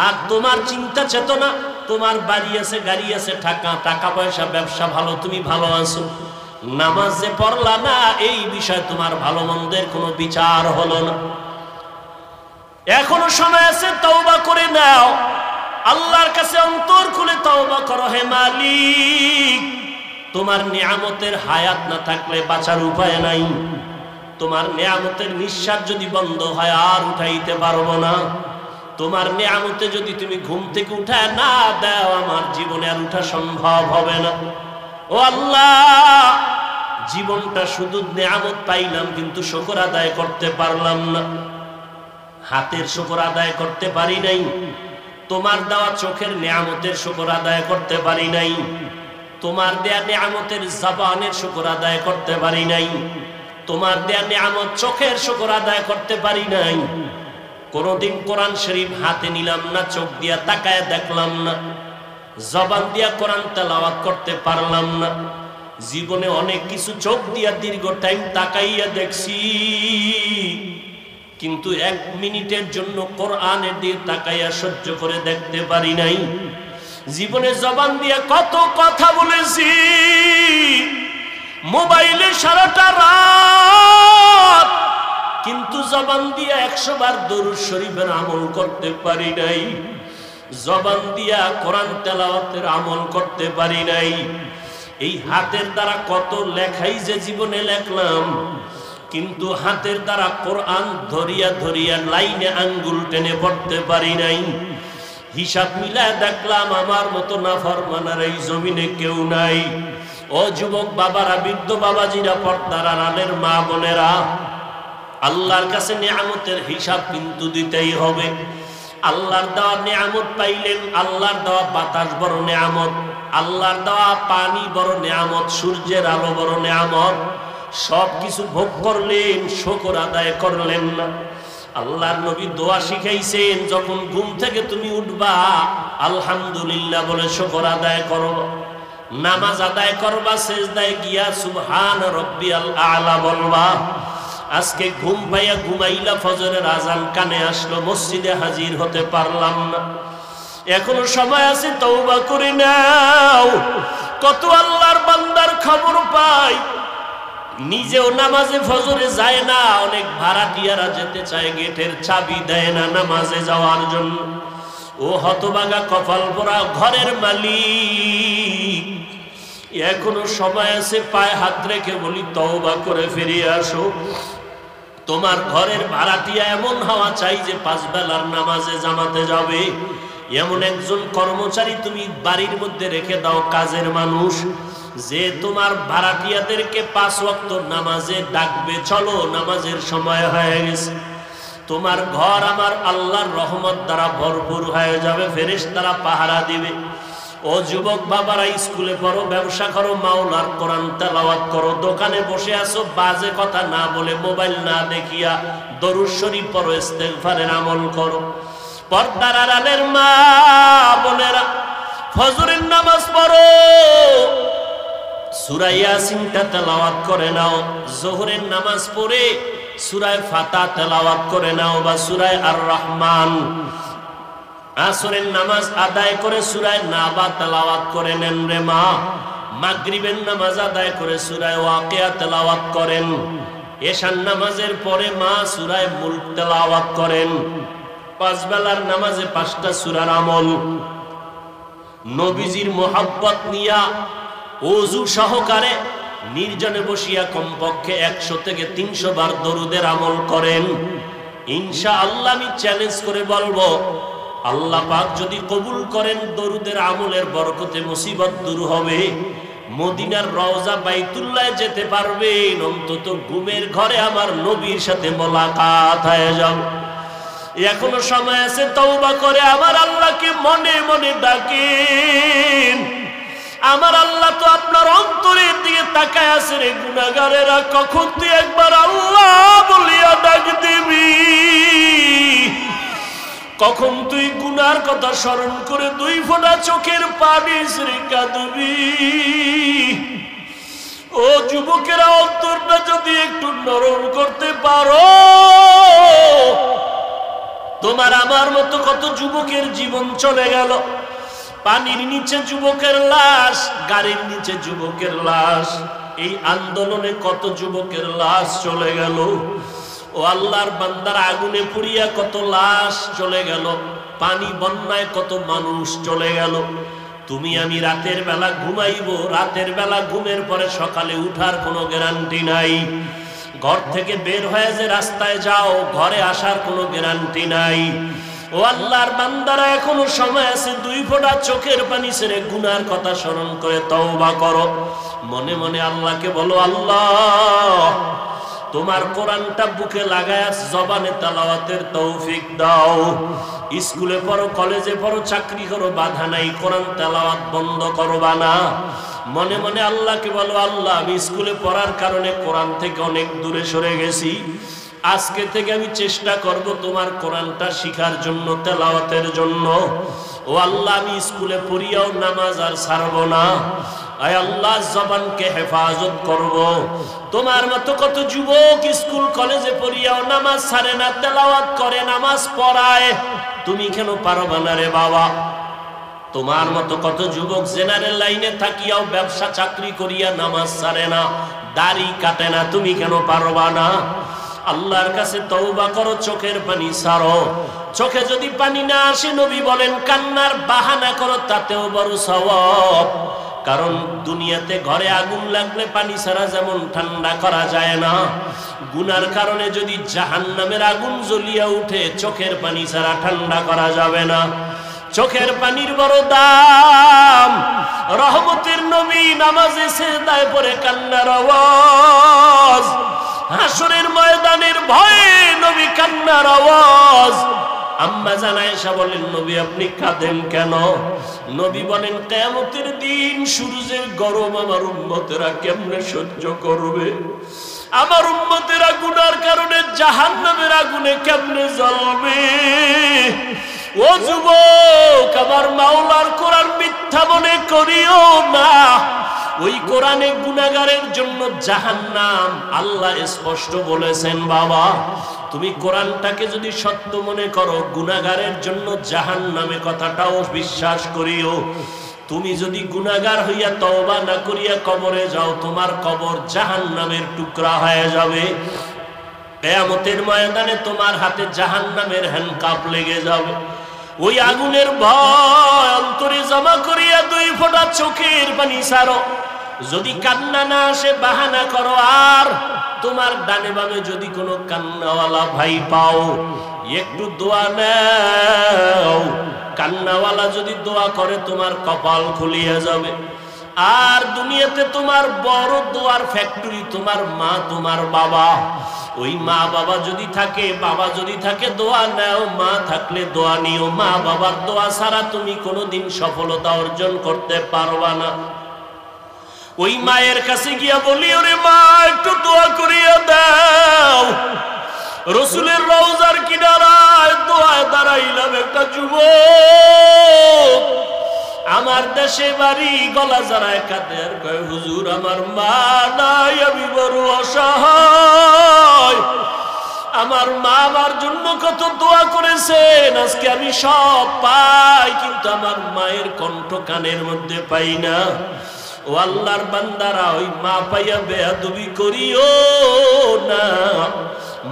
আর তোমার চিন্তা চেতনা, তোমার বাড়ি আছে, গাড়ি আছে, টাকা পয়সা, ব্যবসা ভালো, তুমি ভালো আছো। নামাজ যে পড়লা না, এই বিষয় তোমার ভালো মন্দের কোনো বিচার হলো না। এখনো সময় আছে, তওবা করে নাও। আল্লাহর কাছে অন্তর খুলে তওবা করো। হে মালিক, তোমার নিয়ামতের হায়াত না থাকলে বাঁচার উপায় নাই। তোমার নিয়ামতের নিঃশ্বাস যদি বন্ধ হয়, আর উঠাইতে পারবো না। তোমার নিয়ামতে যদি তুমি ঘুম থেকে উঠায় না দাও, আমার জীবনে আর উঠা সম্ভব হবে না। ও আল্লাহ, জীবনটা শুধু নিয়ামত পাইলাম, কিন্তু শুকর আদায় করতে পারলাম না। হাতের শুকর আদায় করতে পারি নাই, তোমার দেওয়া চোখের নিয়ামতের শুকর আদায় করতে পারি নাই। তোমার দেয়া নিয়ামতের জবানের শুকর আদায় করতে পারি নাই, তোমার দেয়া নিয়ামত চোখের শুকর আদায় করতে পারি নাই। কোনদিন কোরআন শরীফ হাতে নিলাম না, চোখ দিয়া তাকায় দেখলাম না, জবান দিয়া কোরআন তেলাওয়াত করতে পারলাম না। জীবনে অনেক কিছু চোখ দিয়া দীর্ঘ টাইম তাকাইয়া দেখছি, কিন্তু 1 মিনিটের জন্য কোরআনের দিকে তাকাইয়া সহ্য করে দেখতে পারি নাই। জীবনে জবান দিয়া কত কথা বলেছি, মোবাইলে সারাটা রাত, কিন্তু জবান দিয়া 100 বার দরুদ শরীফের আমল করতে পারি নাই। জবান দিয়া কোরআন তেলাওয়াতের আমল করতে পারি নাই। এই হাতের দ্বারা কত লেখাই যে জীবনে লেখলাম, কিন্তু হাতের দ্বারা কোরআন ধরিয়া ধরিয়া লাইনে আঙ্গুল টেনে পড়তে পারি নাই। হিসাব মিলায় দেখলাম আমার মতো নাফরমানের এই জমিনে কেউ নাই। ও যুবক বাবারা, বৃদ্ধ বাবাজিরা, পর্দার আড়ালের মা বোনেরা, আল্লাহর কাছে নিয়ামতের হিসাব কিন্তু দিতেই হবে। আল্লাহর দেওয়া নিয়ামত পাইলেন, আল্লাহর দেওয়া বাতাস বড় নিয়ামত, আল্লাহর দেওয়া পানি বড় নিয়ামত, সূর্যের আলো বড় নিয়ামত। সব কিছু ভোগ করলেন, শুকর আদায় করলেন না। আল্লাহর নবী দোয়া শিখাইছেন, যখন ঘুম থেকে তুমি উঠবা আলহামদুলিল্লাহ বলে শুকর আদায় করো। নামাজ আদায় করবা, সেজদায় গিয়া সুবহান রাব্বিয়াল আ'লা বলবা। আজকে ঘুম পাইয়া ঘুমাইলা, ফজরের আজান কানে আসলো, মসজিদে হাজির হতে পারলাম না। এখনো সময় আছে, তওবা করে নাও। কত আল্লাহর বান্দার খবর পাই, নিজেও নামাজে ফজরে যায় না, অনেক ভাড়াটিয়ারা যেতে চায়, গেটের চাবি দেয় না নামাজে যাওয়ার জন্য। ও হতভাগা কপাল পোড়া ঘরের মালিক, এখনো সময় আছে, পায়ে হাত রেখে বলি তওবা করে ফিরে আসো। তোমার ঘরের ভাড়াটিয়া এমন হওয়া চাই যে 5 বেলার নামাজে জামাতে যাবে। এমন একজন কর্মচারী তুমি বাড়ির মধ্যে রেখে দাও, কাজের মানুষ, যে তোমার ভাড়াটিয়াদেরকে 5 ওয়াক্ত নামাজে ডাকবে, চলো নামাজের সময় হয়ে গেছে। তোমার ঘর আমার আল্লাহর রহমত দ্বারা ভরপুর হয়ে যাবে, ফেরেশতারা পাহারা দিবে। ও যুবক বাবারা, স্কুলে পড়ো, ব্যবসা করো, মাওলার কোরআন তেলাওয়াত করো, দোকানে বসে আছো, বাজে কথা না বলে, মোবাইল না দেখিয়া দরুদ শরীফ পড়ো, ইস্তেগফারের আমল করো। পর্দার আড়ালের মা বোনেরা, ফজরের নামাজ পড়ো, সূরা ইয়াসিনটা তেলাওয়াত করে নাও। যোহরের নামাজ পড়ে সূরা ফাতিহা তেলাওয়াত করে নাও, বা সূরা আর রহমান। আসরের নামাজ আদায় করে সূরা নাবা তেলাওয়াত করে নেন রে মা। মাগরিবের নামাজ আদায় করে সূরা ওয়াকিয়া তেলাওয়াত করেন। এশার নামাজের পরে মা সূরা মুলক তেলাওয়াত করেন। 5 বেলার নামাজে 5টা সূরার আমল। নবীজির মোহাব্বত নিয়া ওযু সহকারে নির্জনে বসিয়া কমপক্ষে 100 থেকে 300 বার দরুদের আমল করেন। ইনশাআল্লাহ আমি চ্যালেঞ্জ করে বলবো, আল্লাহ পাক যদি কবুল করেন, দরুদের আমলের বরকতে মুসিবত দূর হবে। মদিনার রওজা বাইতুল্লাহে যেতে পারবেন, অন্তত ঘুমের ঘরে আমার নবীর সাথে মোলাকাত হয়ে যাবে। এখনো সময় আছে, তওবা করে আমার আল্লাহকে মনে মনে ডাকেন। আমার আল্লাহ তো আপনার অন্তরের দিকে তাকায় আছে রে গুনাহগারেরা, কখন তুই একবার আল্লাহ বলিয়া ডাক দিবি, কখন তুই গুনার কথা স্মরণ করে 2 ফোঁটা চোখের পানি ছেড়ে কাঁদবি। ও যুবকেরা, অন্তরটা যদি একটু নরম করতে পারো, তোমার আমার মতো কত যুবকের জীবন চলে গেল। পানির নিচে যুবকের লাশ, গাড়ির নিচে যুবকের লাশ, এই আন্দোলনে কত যুবকের লাশ চলে গেল। ও আল্লাহর বান্দার, আগুনে পুড়িয়া কত লাশ চলে গেল, পানি বন্যায় কত মানুষ চলে গেল। তুমি আমি রাতের বেলা ঘুমাইবো, রাতের বেলা ঘুমের পরে সকালে উঠার কোনো গ্যারান্টি নাই। ঘর থেকে বের হয়ে যে রাস্তায় যাও, ঘরে আসার কোনো গ্যারান্টি নাই। ও আল্লাহর বান্দারা, এখনো সময় আছে, 2 ফোঁটা চোখের পানি ছেড়ে গুনার কথা স্মরণ করে তওবা করো। মনে মনে আল্লাহকে বলো, আল্লাহ তোমার কোরআনটা বুকে লাগায়া জবানে তেলাওয়াতের তৌফিক দাও। স্কুলে পড়ো, কলেজে পড়ো, চাকরি করো, বাধা নাই, কোরআন তেলাওয়াত বন্ধ করবা না। মনে মনে আল্লাহকে বলো, আল্লাহ আমি স্কুলে পড়ার কারণে কোরআন থেকে অনেক দূরে সরে গেছি, আজকে থেকে আমি চেষ্টা করব তোমার কোরআনটা শিখার জন্য, তেলাওয়াতের জন্য। ও আল্লাহ আমি স্কুলে পড়িয়াও নামাজ আর ছাড়ব না। আয় আল্লাহ জবানকে হেফাজত করব। তোমার মতো কত যুবক স্কুল কলেজে পড়িয়াও নামাজ ছাড়ে না, তেলাওয়াত করে, নামাজ পড়ায়, তুমি কেন পারবা না রে বাবা? তোমার মতো কত যুবক জেনারেল লাইনে থাকিয়াও ব্যবসা চাকরি করিয়া নামাজ ছাড়ে না, দাড়ি কাটে না, তুমি কেন পারবা না? আল্লাহর কাছে তওবা করো, চোখের পানি ছাড়ো। চোখে যদি পানি না আসে, নবী বলেন কান্নার বাহানা করো, তাতেও বড় সওয়াব। কারণ দুনিয়াতে ঘরে আগুন লাগলে পানি ছাড়া যেমন ঠান্ডা করা যায় না, গুনার কারণে যদি জাহান্নামের আগুন জ্বলিয়া উঠে, চোখের পানি ছাড়া ঠান্ডা করা যাবে না। চোখের পানির বড় দাম। রহমতের নবী নামাজে সিজদায় পড়ে কান্নার আওয়াজ, হাসরের ময়দানের ভয়ে নবী কান্নার আওয়াজ। আম্মা জান আয়েশা বলেন, নবী আপনি কাঁদেন কেন? নবী বলেন, কিয়ামতের দিন সূর্যের গরম আমার উম্মতেরা কেমনে সহ্য করবে? আমার উম্মতেরা গুনার কারণে জাহান্নামের আগুনে কেমনে জ্বলবে? ও যুবক, আমার মাওলার কোরআন মিথ্যা মনে করিও না। ওই কোরআনে গুনাহগারের জন্য জাহান্নাম আল্লাহ স্পষ্ট বলেছেন। বাবা তুমি কোরআনটাকে যদি সত্য মনে করো, গুনাহগারের জন্য জাহান্নামে কথাটাও বিশ্বাস করিও। তুমি যদি গুনাহগার হইয়া তওবা না করিয়া কবরে যাও, তোমার কবর জাহান্নামের টুকরা হয়ে যাবে। কিয়ামতের ময়দানে তোমার হাতে জাহান্নামের হ্যান্ডকাপ লেগে যাবে। ওই আগুনের ভয় অন্তরে জমা করিয়া 2 ফোঁটা চোখের পানি ছাড়ো। যদি কান্না না আসে বাহানা করো। আর তোমার ডানে বামে যদি কোনো কান্নাওয়ালা ভাই পাও, একটু দোয়া নাও। কান্নাওয়ালা যদি দোয়া করে, তোমার কপাল খুলিয়া যাবে। আর দুনিয়াতে তোমার বড় দোয়ার ফ্যাক্টরি তোমার মা, তোমার বাবা। ওই মা বাবা যদি থাকে, বাবা যদি থাকে, দোয়া নাও। মা থাকলে দোয়া নিও। মা বাবার দোয়া ছাড়া তুমি কোনোদিন সফলতা অর্জন করতে পারবা না। ওই মায়ের কাছে গিয়া বলি, ওরে মা একটু দোয়া করিয়া দাও। রসুলের রওজার কিনারায় দোয়ায় দাঁড়াইলাম একটা যুবক, আমার দেশে বাড়ি, গলা জড়ায় কাঁদে আর কয়, হুজুর আমার মা নাই, আমি বড় অসহায়। আমার মা আমার জন্য কত দোয়া করেছেন, আজকে আমি সব পাই, কিন্তু আমার মায়ের কণ্ঠ কানের মধ্যে পাই না। ও আল্লাহর বান্দারা, ওই মা পাইয়া বেয়াদবি করিও না।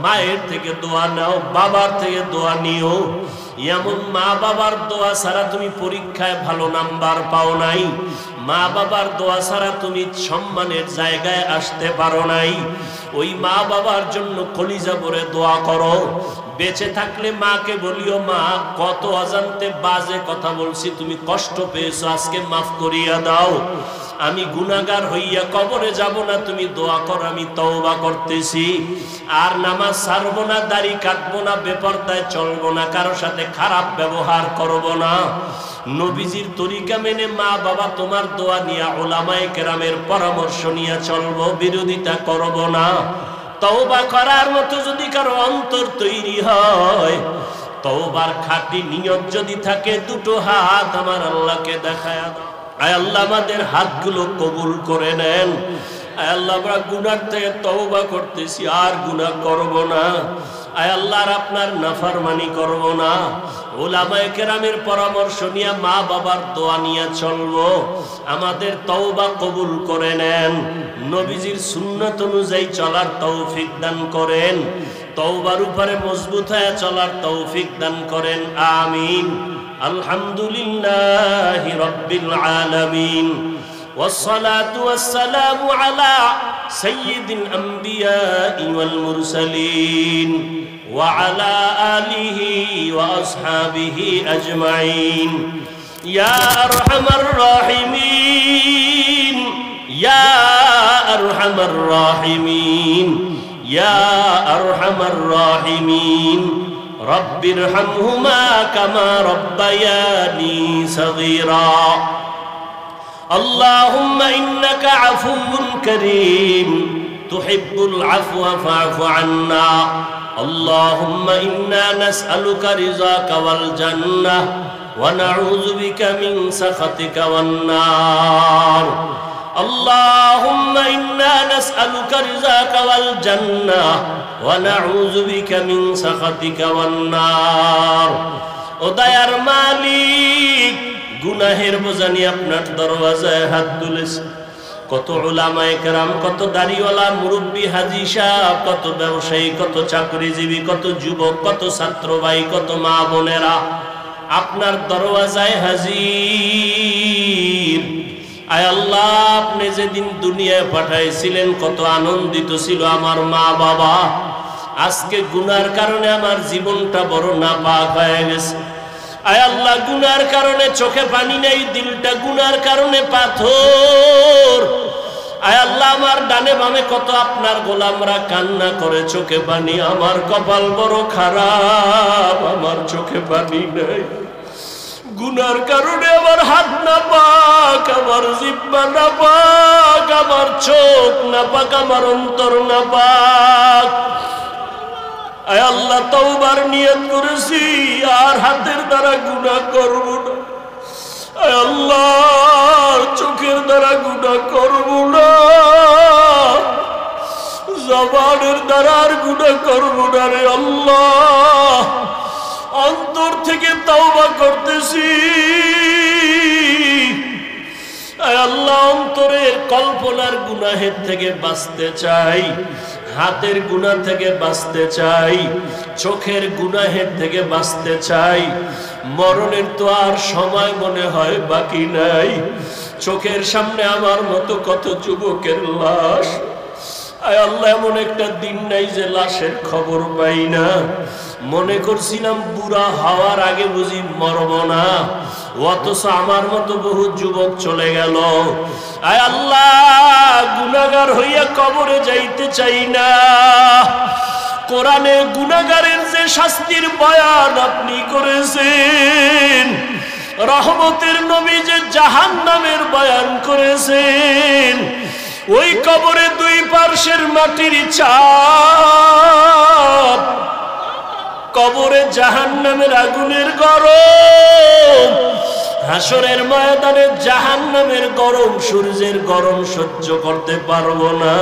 মায়ের থেকে দোয়া নাও, বাবার থেকে দোয়া নিও। এমন মা বাবার দোয়া ছাড়া তুমি পরীক্ষায় ভালো নাম্বার পাও নাই। মা বাবার দোয়া ছাড়া তুমি সম্মানের জায়গায় আসতে পারো নাই। ওই মা বাবার জন্য কলিজা ভরে দোয়া করো। বেঁচে থাকলে মাকে বলিও, মা কত অজান্তে বাজে কথা বলছি, তুমি কষ্ট পেয়েছো, আজকে মাফ করিয়া দাও। আমি গুনাহগার হইয়া কবরে যাব না, তুমি দোয়া কর, আমি তওবা করতেছি। আর নামাজ ছাড়বো না, দাড়ি কাটবো না, বেপরদায় চলবো না, কারোর সাথে খারাপ ব্যবহার করব না। নবীজির তরিকা মেনে মা বাবা তোমার দোয়া নিয়া, উলামায়ে কেরামের পরামর্শ নিয়ে চলবো, বিরোধিতা করব না। তওবা করার মতো যদি কারো অন্তর তৈরি হয়, তওবার খাঁটি নিয়ত যদি থাকে, 2টো হাত আমার আল্লাহকে দেখায়া দাও। আয় আল্লাহ আমাদের হাতগুলো কবুল করে নেন। আয় আল্লাহ আমরা গুনাহ থেকে তওবা করতেছি, আর গুনাহ করব না। আয় আল্লাহ আপনার নাফরমানি করব না। উলামায়ে কেরামের পরামর্শ নিয়ে, মা বাবার দোয়া নিয়ে চলবো। আমাদের তওবা কবুল করে নেন। নবীজির সুন্নাত অনুযায়ী চলার তৌফিক দান করেন। তওবার উপরে মজবুত হয়ে চলার তৌফিক দান করেন। আমিন। আলহামদুলিল্লাহি রাব্বিল আলামিন। والصلاة والسلام على سيد الأنبياء والمرسلين وعلى آله وأصحابه أجمعين يا أرحم الراحمين يا أرحم الراحمين ইয়া আরহামার রাহিমিন রব্বিরহামহুমা কামা রব্বায়ানি সগীরা আল্লাহুম্মা ইন্নাকা আফুউন কারীম তুহিব্বুল আফওয়া ফা'ফু আন্না আল্লাহুম্মা ইন্না নাসআলুকা রিযাকা ওয়াল জান্নাহ ওয়া নাউযু বিকা মিন সাখাতিকা ওয়ান নার আল্লাহুম্মা ইন্না নাসআলুকা রিযাকা ওয়াল জান্নাহ ওয়া নাউযু বিকা মিন সাখাতিকা ওয়ান নার ও দয়ার মালিক গুনাহের বোঝা নিয়ে আপনার দরওয়াজায় হাত তুলেছি কত উলামায়ে কেরাম কত দাড়িওয়ালা মুরব্বি হাজী সাহেব কত ব্যবসায়ী কত চাকরিজীবী কত যুবক কত ছাত্র ভাই কত মা বোনেরা আপনার দরওয়াজায় হাজির আয় আল্লাহ আপনি যেদিন দুনিয়ায় পাঠাইছিলেন কত আনন্দিত ছিল আমার মা বাবা আজকে গুনার কারণে আমার জীবনটা বড় নাপাক হয়ে গেছে আয় আল্লাহ গুনার কারণে চোখে পানি নেই দিলটা গুনার কারণে পাথর আয় আল্লাহ আমার ডানে বামে কত আপনার গোলামরা কান্না করে চোখে পানি আমার কপাল বড় খারাপ আমার চোখে পানি নেই গুনার কারণে আমার হাত না পাক আমার জিহ্বা না পাক আমার চোখ না পাক আমার অন্তর না পাক আয় আল্লাহ তওবার নিয়ত করেছি আর হাতের দ্বারা গুনাহ করব না আয় আল্লাহ চোখের দ্বারা গুনাহ করব না জবানের দ্বারা আর গুনাহ করব না রে আল্লাহ অন্তর থেকে তওবা করতেছি আয় আল্লাহ অন্তরের কল্পনার গুনাহের থেকে বাঁচতে চাই হাতের গুনাহ থেকে বাঁচতে চাই চোখের গুনাহের থেকে বাঁচতে চাই মরণের তো আর সময় মনে হয় বাকি নাই চোখের সামনে আমার মতো কত যুবকের লাশ আয় আল্লাহ এমন একটা দিন নাই যে লাশের খবর পাই না মনে করছিলাম বুড়া হওয়ার আগে বুঝি মরব না অথচ আমার মতো বহু যুবক চলে গেল আয় আল্লাহ গুনাহগার হইয়া কবরে যাইতে চাই না কোরআনে গুনাহগারের যে শাস্তির বয়ান আপনি করেছেন রহমতের নবী যে জাহান্নামের বয়ান করেছেন ওই কবরে দুই পার্শ্বের মাটির চাপ কবরে জাহান্নামের আগুনের গরম হাসরের ময়দানে জাহান্নামের গরম সূর্যের গরম সহ্য করতে পারবো না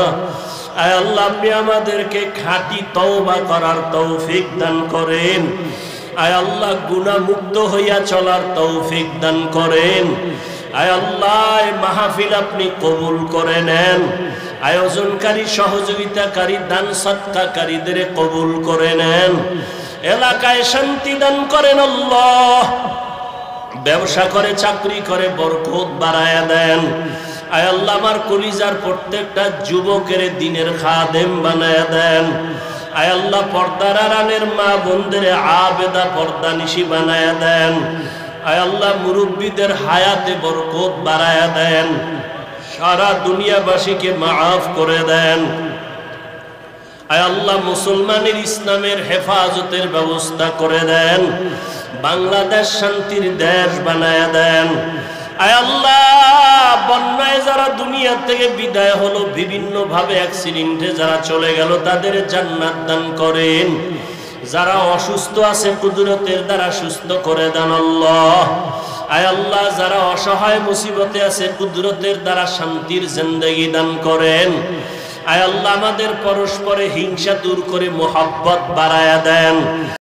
আয় আল্লাহ আপনি আমাদেরকে খাঁটি তওবা করার তৌফিক দান করেন আয় আল্লাহ গুনাহ মুক্ত হইয়া চলার তৌফিক দান করেন আয় আল্লাহ মাহফিল আপনি কবুল করে নেন আয়োজনকারী সহযোগিতাকারী দান সদকাকারীদের কবুল করে নেন এলাকায় শান্তি দান করেন আল্লাহ ব্যবসা করে চাকরি করে বরকত বাড়ায়া দেন আয় আল্লাহ আমার কলিজার প্রত্যেকটা যুবকের দিনের খাদেম বানায়া দেন আয় আল্লাহ পর্দার আড়ালের মা বোনদের আবেদা পর্দানিশী বানায়া দেন আয় আল্লাহ মুরব্বীদের হায়াতে বরকত বাড়ায়া দেন সারা দুনিয়াবাসীকে মাফ করে দেন আয় আল্লাহ মুসলমানের ইসলামের হেফাজতের ব্যবস্থা করে দেন বাংলাদেশ শান্তির দেশ বানায়া দেন আয় আল্লাহ বন্যায় যারা দুনিয়া থেকে বিদায় হলো বিভিন্ন ভাবে অ্যাক্সিডেন্টে যারা চলে গেল তাদের জান্নাত দান করেন যারা অসুস্থ আছে কুদরতের দ্বারা সুস্থ করে দেন আল্লাহ আয় আল্লাহ যারা অসহায় মুসিবতে আছে কুদরতের দ্বারা শান্তির জিন্দেগি দান করেন আয় আল্লাহ আমাদের পরস্পরে হিংসা দূর করে মোহাব্বত বাড়ায়া দেন।